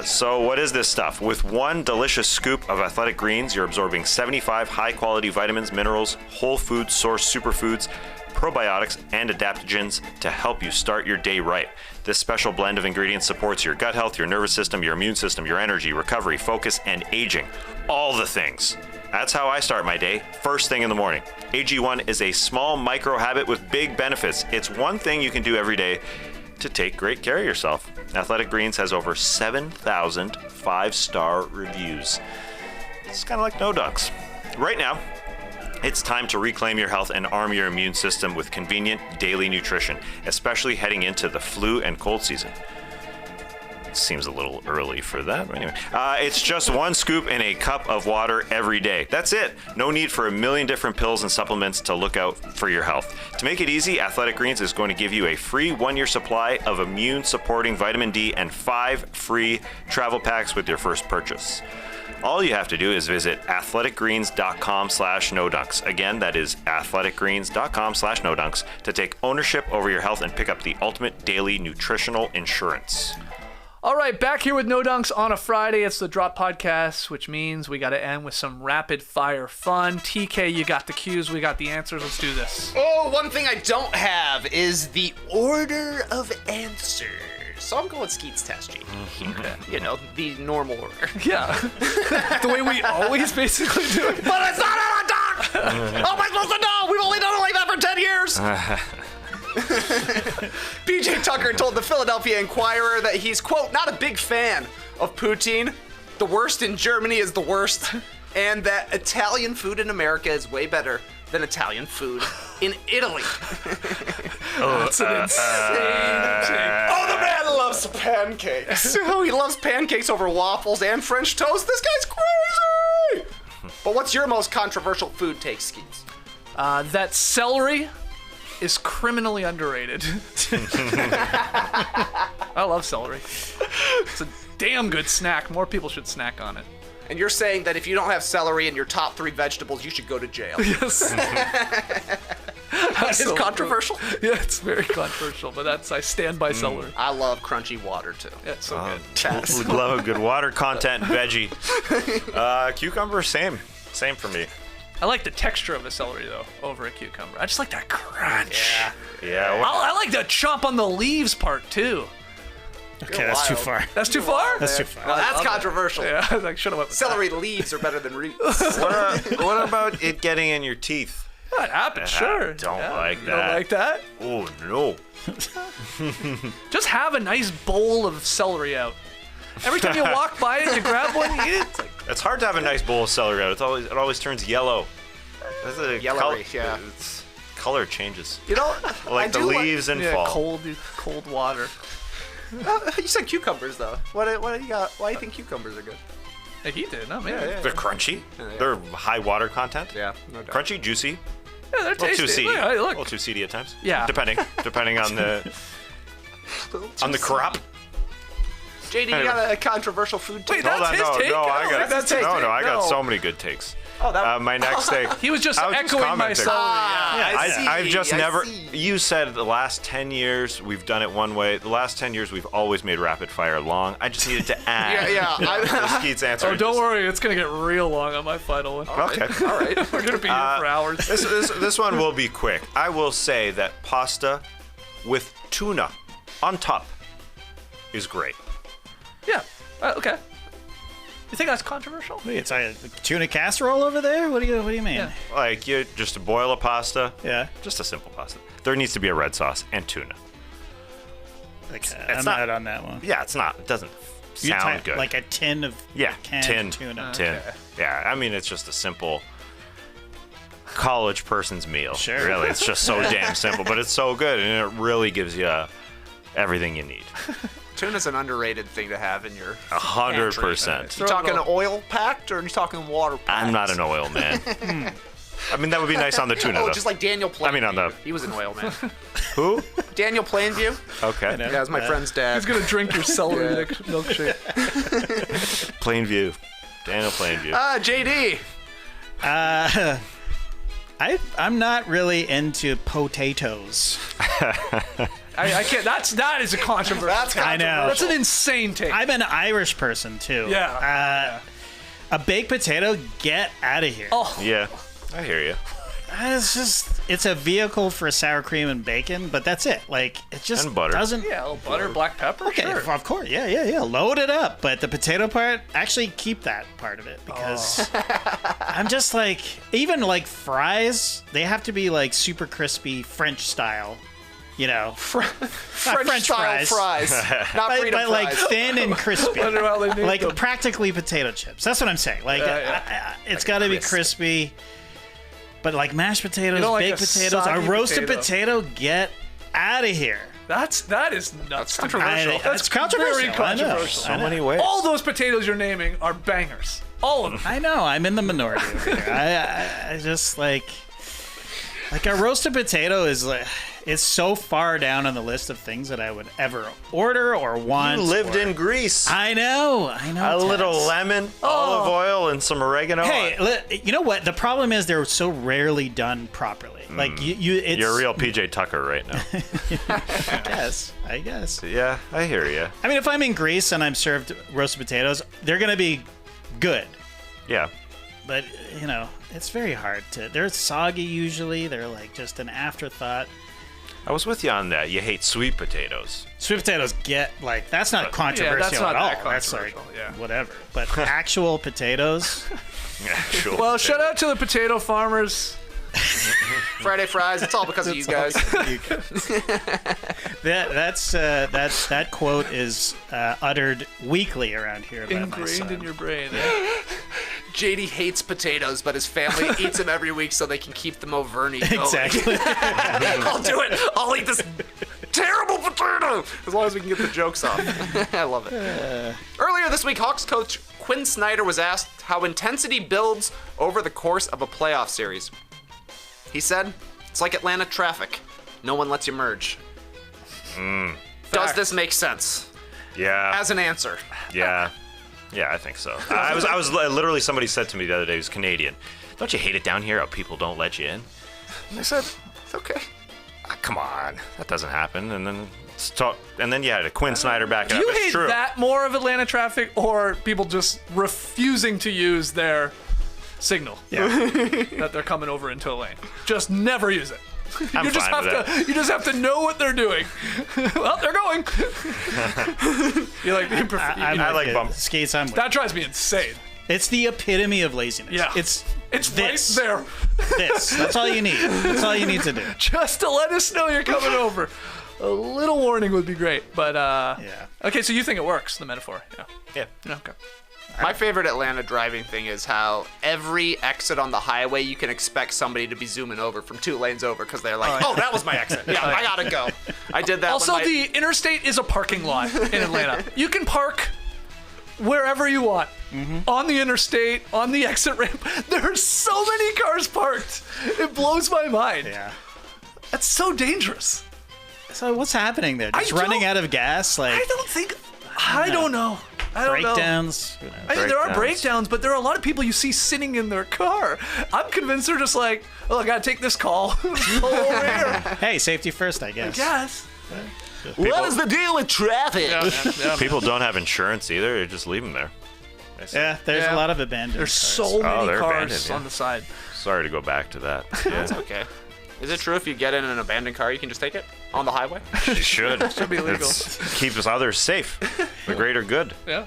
[SPEAKER 4] So what is this stuff? With one delicious scoop of Athletic Greens, you're absorbing 75 high-quality vitamins, minerals, whole food source superfoods, probiotics, and adaptogens to help you start your day right. This special blend of ingredients supports your gut health, your nervous system, your immune system, your energy, recovery, focus, and aging. All the things. That's how I start my day, first thing in the morning. AG1 is a small micro habit with big benefits. It's one thing you can do every day to take great care of yourself. Athletic Greens has over 7,000 five-star reviews. It's kind of like No Dunks. Right now, it's time to reclaim your health and arm your immune system with convenient daily nutrition, especially heading into the flu and cold season. Seems a little early for that. But anyway, it's just one scoop in a cup of water every day. That's it. No need for a million different pills and supplements to look out for your health. To make it easy, Athletic Greens is going to give you a free 1-year supply of immune-supporting vitamin D and 5 free travel packs with your first purchase. All you have to do is visit athleticgreens.com/nodunks. Again, that is athleticgreens.com/nodunks to take ownership over your health and pick up the ultimate daily nutritional insurance.
[SPEAKER 3] All right, back here with No Dunks on a Friday. It's the Drop Podcast, which means we got to end with some rapid fire fun. TK, you got the cues, we got the answers. Let's do this.
[SPEAKER 6] Oh, one thing I don't have is the order of answers. So I'm going Skeet's test, G. You know, the normal order.
[SPEAKER 3] Yeah. The way we always basically do it.
[SPEAKER 6] But it's not on a doc! How am I supposed to know? We've only done it like that for 10 years! PJ Tucker told the Philadelphia Inquirer that he's, quote, not a big fan of poutine. The worst in Germany is the worst. And that Italian food in America is way better than Italian food in Italy.
[SPEAKER 3] That's an insane take.
[SPEAKER 6] Oh, the man loves pancakes. Oh, he loves pancakes over waffles and French toast. This guy's crazy! But what's your most controversial food take, Skeets?
[SPEAKER 3] That celery is criminally underrated. I love celery. It's a damn good snack. More people should snack on it.
[SPEAKER 6] And you're saying that if you don't have celery in your top 3 vegetables, you should go to jail.
[SPEAKER 3] Yes.
[SPEAKER 6] That is controversial.
[SPEAKER 3] Yeah, it's very controversial, but I stand by celery.
[SPEAKER 6] I love crunchy water, too.
[SPEAKER 3] Yeah, it's so good.
[SPEAKER 4] We love a good water content veggie. Cucumber, same for me.
[SPEAKER 3] I like the texture of a celery, though, over a cucumber. I just like that crunch.
[SPEAKER 4] Yeah.
[SPEAKER 3] I like the chomp on the leaves part, too.
[SPEAKER 5] Okay, that's too far.
[SPEAKER 3] That's too far?
[SPEAKER 5] That's too far.
[SPEAKER 6] Well, that's controversial.
[SPEAKER 3] Yeah, I like, should have went with
[SPEAKER 6] Celery leaves are better than roots.
[SPEAKER 4] What about it getting in your teeth?
[SPEAKER 3] that. That happens, sure.
[SPEAKER 4] I don't
[SPEAKER 3] Yeah.
[SPEAKER 4] like
[SPEAKER 3] You
[SPEAKER 4] that.
[SPEAKER 3] don't like that?
[SPEAKER 4] Oh no.
[SPEAKER 3] Just have a nice bowl of celery out. Every time you walk by it, you grab one, you eat it. It's like,
[SPEAKER 4] It's hard to have a nice bowl of celery out. It always turns yellow. That's a
[SPEAKER 6] Yellowy, yeah.
[SPEAKER 4] It's color changes.
[SPEAKER 6] You know,
[SPEAKER 4] Like the leaves in
[SPEAKER 3] yeah,
[SPEAKER 4] fall.
[SPEAKER 3] cold water.
[SPEAKER 6] You said cucumbers, though. What do you got? Why do you think cucumbers are good?
[SPEAKER 3] Hey, he did, not me.
[SPEAKER 4] They're crunchy. They're high water content.
[SPEAKER 6] Yeah, no doubt.
[SPEAKER 4] Crunchy, juicy.
[SPEAKER 3] Yeah, they're
[SPEAKER 4] A little
[SPEAKER 3] tasty.
[SPEAKER 4] too seedy.
[SPEAKER 3] Yeah,
[SPEAKER 4] A
[SPEAKER 3] look.
[SPEAKER 4] little too seedy at times.
[SPEAKER 3] Yeah.
[SPEAKER 4] Depending on the crop.
[SPEAKER 6] JD, you got a controversial food take?
[SPEAKER 3] Wait, that's his take?
[SPEAKER 4] No, I
[SPEAKER 3] Oh,
[SPEAKER 4] got
[SPEAKER 3] that's his take.
[SPEAKER 4] I got
[SPEAKER 3] No.
[SPEAKER 4] so many good takes.
[SPEAKER 6] Oh, that.
[SPEAKER 4] My next take.
[SPEAKER 3] He was just
[SPEAKER 4] I was
[SPEAKER 3] echoing my
[SPEAKER 4] commenting.
[SPEAKER 3] celery.
[SPEAKER 4] I've just
[SPEAKER 6] I
[SPEAKER 4] never.
[SPEAKER 6] see.
[SPEAKER 4] You said the last 10 years we've done it one way. The last 10 years we've always made rapid fire long. I just needed to add.
[SPEAKER 6] Yeah.
[SPEAKER 4] Skeet's answer.
[SPEAKER 3] Oh, don't worry, it's gonna get real long on my final one.
[SPEAKER 4] Okay.
[SPEAKER 6] All right.
[SPEAKER 3] We're gonna be here for hours.
[SPEAKER 4] This one will be quick. I will say that pasta with tuna on top is great.
[SPEAKER 3] Yeah. Okay. You think that's controversial?
[SPEAKER 5] Wait, it's a tuna casserole over there? What do you mean?
[SPEAKER 3] Yeah.
[SPEAKER 4] Like you just boil a pasta.
[SPEAKER 5] Yeah.
[SPEAKER 4] Just a simple pasta. There needs to be a red sauce and tuna.
[SPEAKER 5] Okay,
[SPEAKER 4] it's
[SPEAKER 5] I'm
[SPEAKER 4] not-
[SPEAKER 5] not on that one.
[SPEAKER 4] Yeah, it's not. It doesn't
[SPEAKER 5] You're
[SPEAKER 4] sound good.
[SPEAKER 5] Like a tin of canned tuna.
[SPEAKER 4] Tin. Yeah, I mean it's just a simple college person's meal.
[SPEAKER 5] Sure.
[SPEAKER 4] Really, it's just so damn simple, but it's so good, and it really gives you everything you need.
[SPEAKER 6] Tuna's an underrated thing to have in your
[SPEAKER 4] 100%.
[SPEAKER 6] You talking oil packed or are you talking water packed?
[SPEAKER 4] I'm not an oil man. I mean, that would be nice on the tuna,
[SPEAKER 6] Oh,
[SPEAKER 4] though.
[SPEAKER 6] just like Daniel Plainview.
[SPEAKER 4] I mean, on the-
[SPEAKER 6] He was an oil man.
[SPEAKER 4] Who?
[SPEAKER 6] Daniel Plainview?
[SPEAKER 4] Okay.
[SPEAKER 5] know.
[SPEAKER 6] Yeah, that was my friend's dad.
[SPEAKER 3] He's gonna drink your celery milkshake.
[SPEAKER 4] Plainview. Daniel Plainview.
[SPEAKER 6] JD.
[SPEAKER 5] I'm not really into potatoes.
[SPEAKER 3] I can't. That is a controversial.
[SPEAKER 6] That's
[SPEAKER 3] take.
[SPEAKER 5] I know.
[SPEAKER 3] That's an insane take.
[SPEAKER 5] I'm an Irish person too.
[SPEAKER 3] Yeah.
[SPEAKER 5] A baked potato, get out of here.
[SPEAKER 3] Oh,
[SPEAKER 4] Yeah, I hear you.
[SPEAKER 5] It's a vehicle for sour cream and bacon, but that's it. Like, it just
[SPEAKER 4] And butter.
[SPEAKER 5] doesn't.
[SPEAKER 3] yeah, a little butter, black pepper.
[SPEAKER 5] Okay,
[SPEAKER 3] Sure.
[SPEAKER 5] of course. Yeah. Load it up. But the potato part, actually keep that part of it because I'm just like, even like fries, they have to be like super crispy French style. You know,
[SPEAKER 6] French style fries. Not
[SPEAKER 5] but,
[SPEAKER 6] freedom
[SPEAKER 5] but like
[SPEAKER 6] fries.
[SPEAKER 5] thin and crispy.
[SPEAKER 3] Wonder how they made
[SPEAKER 5] Like
[SPEAKER 3] them.
[SPEAKER 5] practically potato chips. That's what I'm saying. Like, it's got to be crispy. But like mashed potatoes,
[SPEAKER 3] don't like
[SPEAKER 5] baked
[SPEAKER 3] a
[SPEAKER 5] potatoes, a
[SPEAKER 3] soggy
[SPEAKER 5] roasted
[SPEAKER 3] potato.
[SPEAKER 5] get out of here.
[SPEAKER 3] That is nuts.
[SPEAKER 6] controversial.
[SPEAKER 5] That's controversial.
[SPEAKER 3] Very controversial.
[SPEAKER 5] I know.
[SPEAKER 4] So many ways.
[SPEAKER 3] All those potatoes you're naming are bangers. All of them.
[SPEAKER 5] I know. I'm in the minority over here. I just like a roasted potato is like, It's so far down on the list of things that I would ever order or want.
[SPEAKER 4] You lived in Greece.
[SPEAKER 5] I know.
[SPEAKER 4] A
[SPEAKER 5] Tess.
[SPEAKER 4] little lemon, olive oil, and some oregano.
[SPEAKER 5] Hey, you know what? The problem is they're so rarely done properly. Like it's.
[SPEAKER 4] You're a real PJ Tucker right now.
[SPEAKER 5] I guess.
[SPEAKER 4] Yeah, I hear you.
[SPEAKER 5] I mean, if I'm in Greece and I'm served roasted potatoes, they're gonna be good.
[SPEAKER 4] Yeah.
[SPEAKER 5] But it's very hard to. They're soggy usually. They're like just an afterthought.
[SPEAKER 4] I was with you on that. You hate sweet potatoes.
[SPEAKER 5] Sweet potatoes get like that's not controversial
[SPEAKER 3] that's not
[SPEAKER 5] at all.
[SPEAKER 3] that
[SPEAKER 5] That's like
[SPEAKER 3] controversial,
[SPEAKER 5] whatever. But actual potatoes.
[SPEAKER 4] Actual
[SPEAKER 3] Well,
[SPEAKER 4] potatoes.
[SPEAKER 3] shout out to the potato farmers.
[SPEAKER 6] Friday fries. It's all because of you guys.
[SPEAKER 5] That quote is uttered weekly around here by my
[SPEAKER 3] Ingrained
[SPEAKER 5] son.
[SPEAKER 3] in your brain.
[SPEAKER 6] JD hates potatoes, but his family eats them every week so they can keep the Moverni going.
[SPEAKER 5] Exactly.
[SPEAKER 6] I'll do it. I'll eat this terrible potato as long as we can get the jokes off. I love it. Earlier this week, Hawks coach Quinn Snyder was asked how intensity builds over the course of a playoff series. He said, "It's like Atlanta traffic. No one lets you merge." Does this make sense?
[SPEAKER 4] Yeah.
[SPEAKER 6] As an answer.
[SPEAKER 4] Yeah. Yeah, I think so. I was literally, somebody said to me the other day, who's Canadian, "Don't you hate it down here how people don't let you in?" And I said, "It's okay. Come on, that doesn't happen." And then you had a Quinn Snyder back
[SPEAKER 3] Do
[SPEAKER 4] up.
[SPEAKER 3] you
[SPEAKER 4] It's
[SPEAKER 3] hate
[SPEAKER 4] true.
[SPEAKER 3] that more of Atlanta traffic or people just refusing to use their signal that they're coming over into a lane? Just never use it.
[SPEAKER 4] I'm
[SPEAKER 3] You just
[SPEAKER 4] fine with that.
[SPEAKER 3] you just have to know what they're doing. Well, they're going.
[SPEAKER 4] I like bump.
[SPEAKER 5] Skates. I'm with.
[SPEAKER 3] That drives me insane.
[SPEAKER 5] It's the epitome of laziness.
[SPEAKER 3] Yeah.
[SPEAKER 5] It's
[SPEAKER 3] right there.
[SPEAKER 5] this. That's all you need. That's all you need to do.
[SPEAKER 3] Just to let us know you're coming over. A little warning would be great, but
[SPEAKER 5] Yeah.
[SPEAKER 3] Okay, so you think it works, the metaphor?
[SPEAKER 4] Yeah.
[SPEAKER 3] Okay.
[SPEAKER 6] My favorite Atlanta driving thing is how every exit on the highway you can expect somebody to be zooming over from 2 lanes over because they're like, oh, that was my exit. Yeah, I gotta go. I did that.
[SPEAKER 3] Also,
[SPEAKER 6] when
[SPEAKER 3] the interstate is a parking lot in Atlanta. You can park wherever you want. On the interstate, on the exit ramp. There's so many cars parked. It blows my mind.
[SPEAKER 5] Yeah.
[SPEAKER 3] That's so dangerous.
[SPEAKER 5] So what's happening there? Just
[SPEAKER 3] I
[SPEAKER 5] running
[SPEAKER 3] don't-
[SPEAKER 5] out of gas? Like
[SPEAKER 3] I don't know. I don't know.
[SPEAKER 5] breakdowns? Who knows?
[SPEAKER 3] I mean, there are
[SPEAKER 4] Breakdowns.
[SPEAKER 3] breakdowns, but there are a lot of people you see sitting in their car. I'm convinced they're just like, oh, I gotta take this call. Pull over here.
[SPEAKER 5] Hey, safety first, I guess.
[SPEAKER 3] Yes.
[SPEAKER 6] What is the deal with traffic?
[SPEAKER 4] People don't have insurance either. They just leave them there.
[SPEAKER 5] Yeah, there's
[SPEAKER 3] Yeah.
[SPEAKER 5] a lot of abandoned
[SPEAKER 3] There's
[SPEAKER 5] cars.
[SPEAKER 3] so many
[SPEAKER 4] they're
[SPEAKER 3] cars
[SPEAKER 4] abandoned, yeah.
[SPEAKER 3] on the side.
[SPEAKER 4] Sorry to go back to that. Yeah.
[SPEAKER 6] Okay. Is it true if you get in an abandoned car, you can just take it on the highway?
[SPEAKER 4] You should. Should
[SPEAKER 3] be legal.
[SPEAKER 4] Keep us others safe. The greater good.
[SPEAKER 3] Yeah.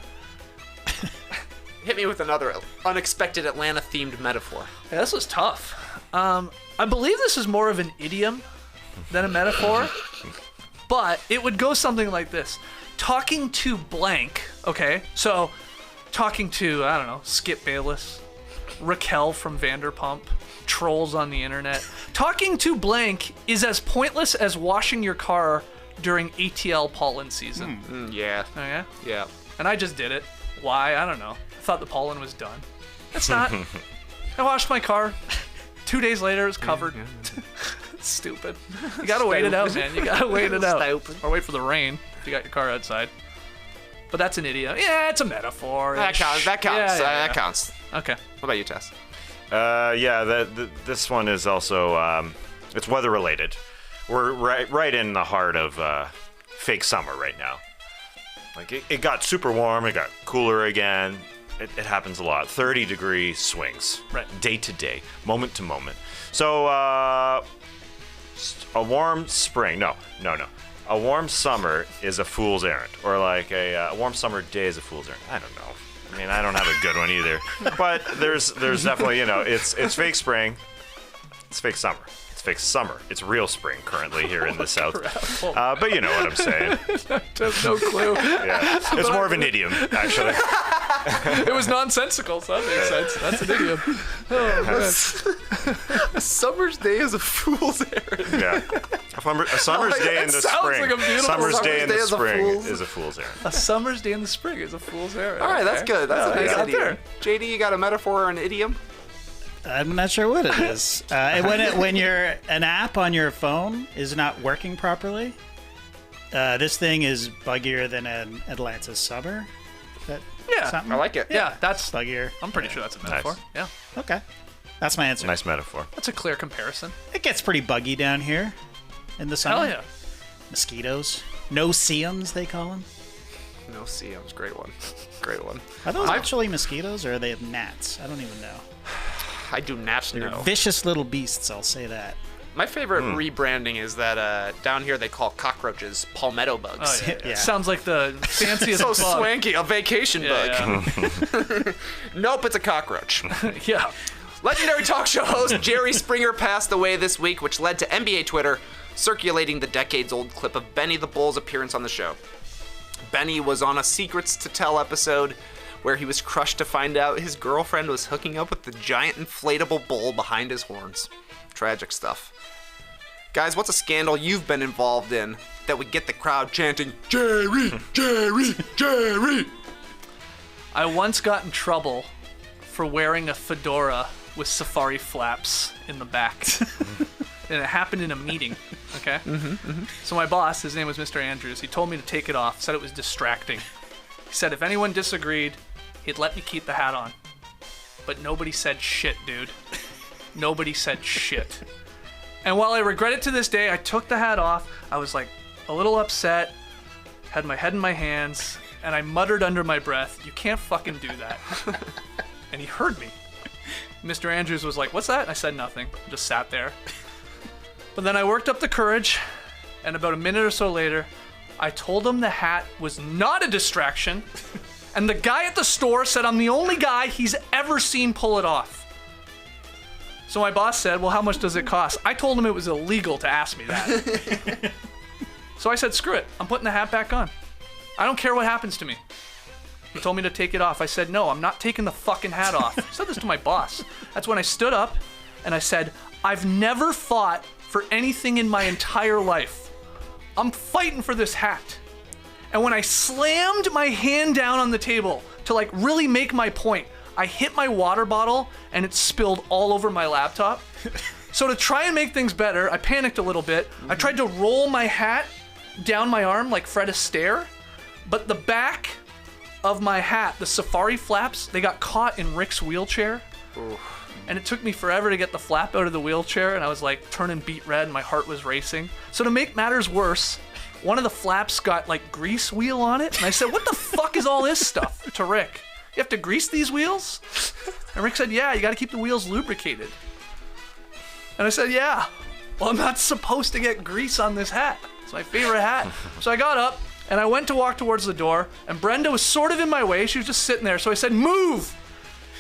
[SPEAKER 6] Hit me with another unexpected Atlanta-themed metaphor.
[SPEAKER 3] Yeah, this was tough. I believe this is more of an idiom than a metaphor, but it would go something like this. Talking to blank, okay? So, talking to, I don't know, Skip Bayless, Raquel from Vanderpump, trolls on the internet. Talking to blank is as pointless as washing your car during ATL pollen season.
[SPEAKER 6] Yeah.
[SPEAKER 3] Oh, yeah?
[SPEAKER 6] Yeah.
[SPEAKER 3] And I just did it. Why? I don't know. I thought the pollen was done. It's not. I washed my car. 2 days later, it was covered. It's stupid. You gotta wait it out, man. You gotta wait it out.
[SPEAKER 6] Stupid.
[SPEAKER 3] Or wait for the rain if you got your car outside. But that's an idiom. Yeah, it's a metaphor.
[SPEAKER 6] That counts. That counts.
[SPEAKER 3] Yeah,
[SPEAKER 6] That counts.
[SPEAKER 3] Okay.
[SPEAKER 6] What about you, Tess?
[SPEAKER 4] This one is also it's weather related. We're right in the heart of fake summer right now. Like it got super warm, it got cooler again. It happens a lot. 30-degree swings,
[SPEAKER 3] Right.
[SPEAKER 4] Day to day, moment to moment. So a warm spring, no. A warm summer is a fool's errand, or like a warm summer day is a fool's errand. I don't know. I mean, I don't have a good one either. But there's definitely, it's fake spring, it's fake summer. It's fake summer. It's real spring currently here in the South. But you know what I'm saying.
[SPEAKER 3] Just no clue.
[SPEAKER 4] Yeah. It's more of an idiom, actually.
[SPEAKER 3] It was nonsensical, so that makes sense. That's an idiom. Oh, man.
[SPEAKER 6] Summer's day is a fool's errand.
[SPEAKER 4] Yeah. A summer's day in the
[SPEAKER 3] That sounds
[SPEAKER 4] spring.
[SPEAKER 3] like a beautiful
[SPEAKER 4] Summer's day in the
[SPEAKER 6] is a
[SPEAKER 4] spring
[SPEAKER 6] fool's-
[SPEAKER 4] is a fool's errand.
[SPEAKER 3] A summer's day in the spring is a fool's errand.
[SPEAKER 6] All right, that's
[SPEAKER 3] Okay.
[SPEAKER 6] good. That's a nice
[SPEAKER 3] yeah.
[SPEAKER 6] idiom. JD, you got a metaphor or an idiom?
[SPEAKER 5] I'm not sure what it is. When an app on your phone is not working properly, this thing is buggier than an Atlanta summer.
[SPEAKER 3] Yeah,
[SPEAKER 5] Something?
[SPEAKER 6] I like it.
[SPEAKER 3] Yeah, that's.
[SPEAKER 5] Buggier.
[SPEAKER 3] I'm pretty sure that's a metaphor.
[SPEAKER 4] Nice.
[SPEAKER 3] Yeah,
[SPEAKER 5] Okay. That's my answer.
[SPEAKER 4] Nice metaphor.
[SPEAKER 3] that's a clear comparison.
[SPEAKER 5] It gets pretty buggy down here in the summer.
[SPEAKER 3] Hell yeah.
[SPEAKER 5] Mosquitoes. No-see-ums, they call them.
[SPEAKER 6] No CM's great one. Great one.
[SPEAKER 5] Are those actually mosquitoes or are they gnats? I don't even know.
[SPEAKER 6] I do not know.
[SPEAKER 5] Vicious little beasts, I'll say that.
[SPEAKER 6] My favorite rebranding is that down here they call cockroaches palmetto bugs.
[SPEAKER 3] Oh, yeah.
[SPEAKER 5] Yeah.
[SPEAKER 3] Sounds like the fanciest
[SPEAKER 6] So
[SPEAKER 3] bug.
[SPEAKER 6] swanky, a vacation bug.
[SPEAKER 3] Yeah,
[SPEAKER 6] Nope, it's a cockroach.
[SPEAKER 3] yeah.
[SPEAKER 6] Legendary talk show host Jerry Springer passed away this week, which led to NBA Twitter circulating the decades-old clip of Benny the Bull's appearance on the show. Benny was on a Secrets to Tell episode where he was crushed to find out his girlfriend was hooking up with the giant inflatable bull behind his horns. Tragic stuff. Guys, what's a scandal you've been involved in that would get the crowd chanting, Jerry, Jerry, Jerry?
[SPEAKER 3] I once got in trouble for wearing a fedora with safari flaps in the back. And it happened in a meeting, okay? So my boss, his name was Mr. Andrews, he told me to take it off, said it was distracting. He said if anyone disagreed, he'd let me keep the hat on. But nobody said shit, dude. Nobody said shit. And while I regret it to this day, I took the hat off. I was like a little upset, had my head in my hands, and I muttered under my breath, "You can't fucking do that." And he heard me. Mr. Andrews was like, "What's that?" And I said nothing, just sat there. But then I worked up the courage, and about a minute or so later, I told him the hat was not a distraction, and the guy at the store said I'm the only guy he's ever seen pull it off. So my boss said, "Well, how much does it cost?" I told him it was illegal to ask me that. So I said, "Screw it, I'm putting the hat back on. I don't care what happens to me." He told me to take it off. I said, "No, I'm not taking the fucking hat off." I said this to my boss. That's when I stood up and I said, "I've never fought for anything in my entire life. I'm fighting for this hat." And when I slammed my hand down on the table to like really make my point, I hit my water bottle and it spilled all over my laptop. So to try and make things better, I panicked a little bit. I tried to roll my hat down my arm like Fred Astaire, but the back of my hat, the safari flaps, they got caught in Rick's wheelchair. And it took me forever to get the flap out of the wheelchair, and I was like turning beet red and my heart was racing. So to make matters worse, one of the flaps got like grease wheel on it, and I said, "What the fuck is all this stuff?" to Rick. "You have to grease these wheels?" And Rick said, "Yeah, you gotta keep the wheels lubricated." And I said, "Yeah, well, I'm not supposed to get grease on this hat. It's my favorite hat." So I got up and I went to walk towards the door, and Brenda was sort of in my way. She was just sitting there. So I said, "Move!"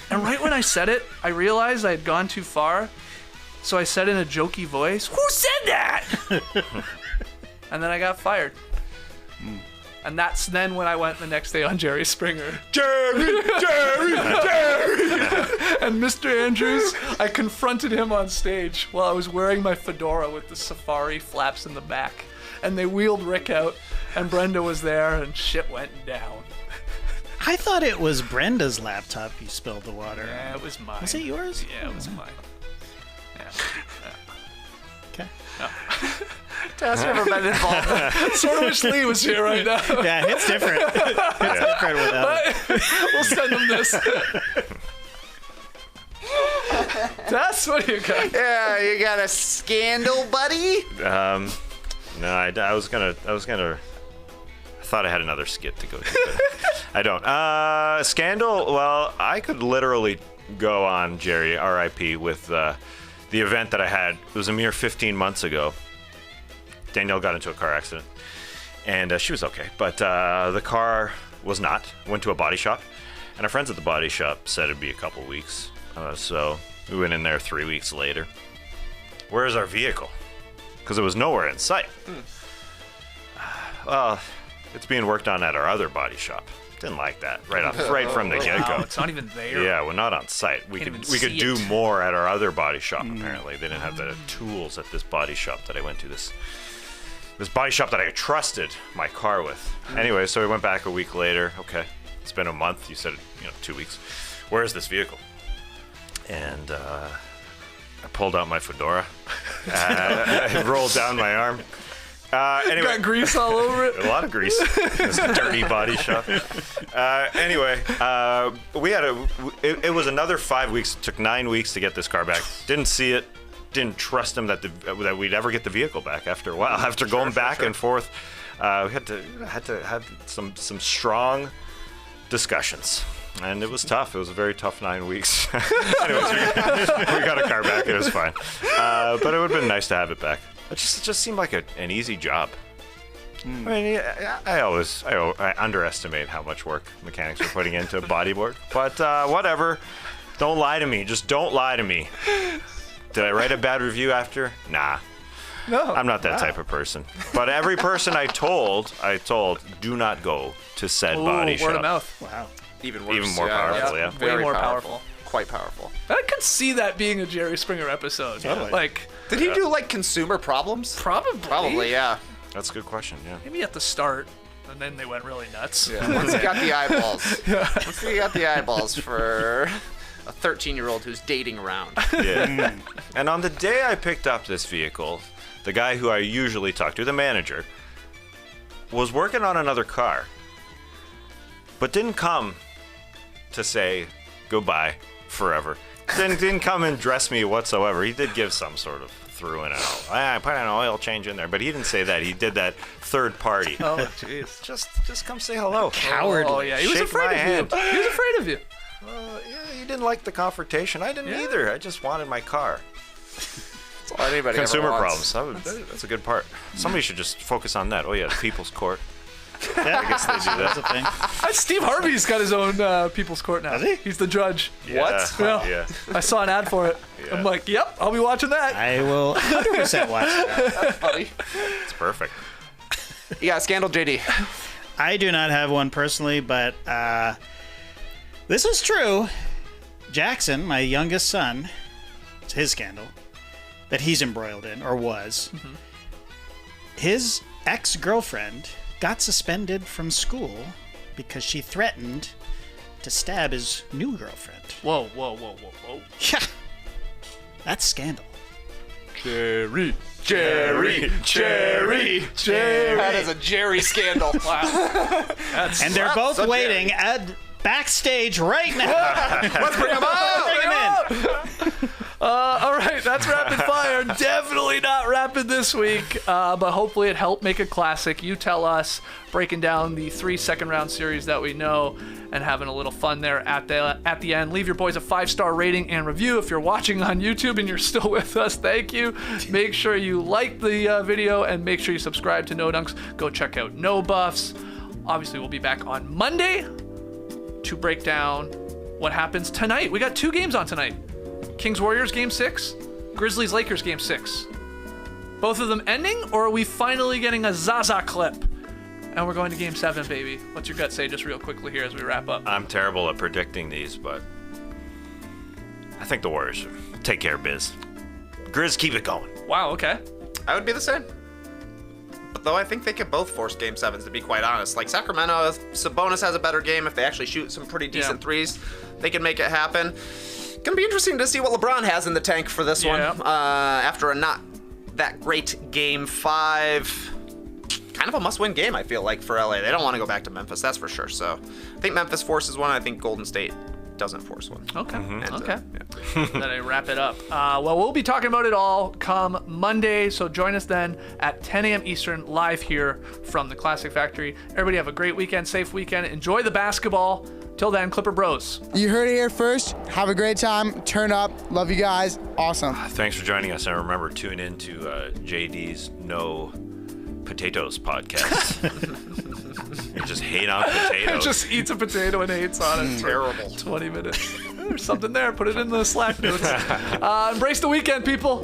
[SPEAKER 3] And right when I said it, I realized I had gone too far. So I said in a jokey voice, "Who said that?" And then I got fired. And that's then when I went the next day on Jerry Springer. Jerry, Jerry, Jerry. And Mr. Andrews, I confronted him on stage while I was wearing my fedora with the safari flaps in the back. And they wheeled Rick out, and Brenda was there, and shit went down.
[SPEAKER 5] I thought it was Brenda's laptop you spilled the water on.
[SPEAKER 3] Yeah, it was mine.
[SPEAKER 5] Was it yours?
[SPEAKER 3] Yeah, it was mine. Yeah.
[SPEAKER 5] Okay.
[SPEAKER 6] Has ever been involved?
[SPEAKER 3] Sort of wish Lee was here right now.
[SPEAKER 5] Yeah, it's different. It's different without it.
[SPEAKER 3] We'll send him this. That's what you got.
[SPEAKER 6] Yeah, you got a scandal, buddy?
[SPEAKER 4] No, I was gonna. I thought I had another skit to go to, but I don't. Scandal. Well, I could literally go on Jerry, R.I.P. with the event that I had. It was a mere 15 months ago. Danielle got into a car accident, and she was okay, but the car was not. Went to a body shop, and our friends at the body shop said it'd be a couple weeks. So we went in there 3 weeks later. Where's our vehicle? Because it was nowhere in sight. Well, it's being worked on at our other body shop. Didn't like that right from the get-go.
[SPEAKER 3] Wow, it's not even there.
[SPEAKER 4] Yeah, we're not on site. We
[SPEAKER 3] Can't
[SPEAKER 4] could
[SPEAKER 3] even see
[SPEAKER 4] do
[SPEAKER 3] it.
[SPEAKER 4] more at our other body shop. Apparently, they didn't have the tools at this body shop that I went to. This body shop that I trusted my car with. Anyway, so we went back a week later. Okay, it's been a month. You said 2 weeks. Where is this vehicle? and I pulled out my fedora. I rolled down my arm. Anyway,
[SPEAKER 3] Got grease all over it.
[SPEAKER 4] a lot of grease. This dirty body shop. Anyway, we had it was another 5 weeks. It took 9 weeks to get this car back. Didn't see it. Didn't trust him that we'd ever get the vehicle back after a while. After going back and forth, we had to have some strong discussions. And it was tough. It was a very tough 9 weeks. Anyways, we got a car back. It was fine. But it would have been nice to have it back. It just seemed like an easy job. I mean, I underestimate how much work mechanics are putting into bodyboard. But whatever. Don't lie to me. Just don't lie to me. Did I write a bad review after? Nah.
[SPEAKER 3] No.
[SPEAKER 4] I'm not that type of person. But every person I told, do not go to said body shop.
[SPEAKER 3] Word of mouth.
[SPEAKER 5] Wow.
[SPEAKER 6] Even worse.
[SPEAKER 4] Even more powerful, yeah.
[SPEAKER 3] Way more powerful.
[SPEAKER 6] Quite powerful.
[SPEAKER 3] I could see that being a Jerry Springer episode.
[SPEAKER 5] Totally.
[SPEAKER 3] Like,
[SPEAKER 6] Did he do like consumer problems? Probably, yeah.
[SPEAKER 4] That's a good question, yeah.
[SPEAKER 3] maybe at the start, and then they went really nuts.
[SPEAKER 6] Once he got the eyeballs. Once he got the eyeballs for a 13-year-old who's dating around.
[SPEAKER 4] Yeah. And on the day I picked up this vehicle, the guy who I usually talk to, the manager, was working on another car, but didn't come to say goodbye forever. Didn't come and dress me whatsoever. He did give some sort of through in and out. I put an oil change in there, but he didn't say that. He did that third party.
[SPEAKER 3] Oh, jeez.
[SPEAKER 4] Just come say hello.
[SPEAKER 5] Cowardly.
[SPEAKER 3] Oh, yeah. He was
[SPEAKER 4] Shake
[SPEAKER 3] afraid
[SPEAKER 4] my
[SPEAKER 3] of
[SPEAKER 4] hand.
[SPEAKER 3] you. He was afraid of you.
[SPEAKER 4] Yeah, he didn't like the confrontation. I didn't either. I just wanted my car.
[SPEAKER 6] That's all anybody
[SPEAKER 4] Consumer
[SPEAKER 6] ever wants.
[SPEAKER 4] problems. That's a good part. Somebody should just focus on that. Oh yeah, the People's Court.
[SPEAKER 5] Yeah,
[SPEAKER 4] I guess they do
[SPEAKER 5] that's
[SPEAKER 4] that.
[SPEAKER 5] a thing.
[SPEAKER 3] Steve Harvey's got his own People's Court now.
[SPEAKER 5] Has he?
[SPEAKER 3] He's the judge.
[SPEAKER 6] What?
[SPEAKER 3] Yeah.
[SPEAKER 4] Yeah.
[SPEAKER 3] I saw an ad for it.
[SPEAKER 4] Yeah.
[SPEAKER 3] I'm like, yep, I'll be watching that.
[SPEAKER 5] I will 100% watch that.
[SPEAKER 6] Buddy.
[SPEAKER 4] It's perfect.
[SPEAKER 6] Yeah, Scandal JD.
[SPEAKER 5] I do not have one personally, but this is true. Jackson, my youngest son, it's his scandal that he's embroiled in, or was.
[SPEAKER 3] Mm-hmm.
[SPEAKER 5] His ex-girlfriend got suspended from school because she threatened to stab his new girlfriend.
[SPEAKER 3] Whoa.
[SPEAKER 5] Yeah, that's scandal.
[SPEAKER 3] Jerry.
[SPEAKER 6] That is a Jerry scandal. Wow.
[SPEAKER 5] And they're both
[SPEAKER 6] so
[SPEAKER 5] waiting at backstage right now.
[SPEAKER 6] Let's bring him out.
[SPEAKER 5] Bring him in.
[SPEAKER 3] All right, that's rapid fire. Definitely not rapid this week, but hopefully it helped make a classic. You tell us, breaking down the 3 second-round series that we know and having a little fun there at the end. Leave your boys a 5-star rating and review. If you're watching on YouTube and you're still with us, thank you. Make sure you like the video and make sure you subscribe to No Dunks. Go check out No Buffs. Obviously, we'll be back on Monday to break down what happens tonight. We got 2 games on tonight. Kings-Warriors Game 6, Grizzlies-Lakers Game 6. Both of them ending, or are we finally getting a Zaza clip? And we're going to Game 7, baby. What's your gut say just real quickly here as we wrap up?
[SPEAKER 4] I'm terrible at predicting these, but I think the Warriors should take care of biz. Grizz, keep it going.
[SPEAKER 3] Wow, okay.
[SPEAKER 6] I would be the same. But though I think they could both force Game 7s, to be quite honest. Like Sacramento, if Sabonis has a better game, if they actually shoot some pretty decent threes, they can make it happen. Gonna be interesting to see what LeBron has in the tank for this one. After a not that great Game 5. Kind of a must-win game, I feel like, for LA. They don't want to go back to Memphis, that's for sure. So I think Memphis forces one. I think Golden State doesn't force one.
[SPEAKER 3] Okay. Okay.
[SPEAKER 6] Yeah.
[SPEAKER 3] Then I wrap it up. Well, we'll be talking about it all come Monday, so join us then at 10 a.m. Eastern, live here from the Classic Factory. Everybody have a great weekend, safe weekend. Enjoy the basketball. Till then, Clipper Bros.
[SPEAKER 7] You heard it here first. Have a great time. Turn up. Love you guys. Awesome.
[SPEAKER 4] Thanks for joining us, and remember, tune in to JD's No Potatoes podcast. You just hate on potatoes.
[SPEAKER 3] Just eats a potato and hates on it.
[SPEAKER 6] Terrible.
[SPEAKER 3] 20 minutes. There's something there. Put it in the Slack notes. Embrace the weekend, people.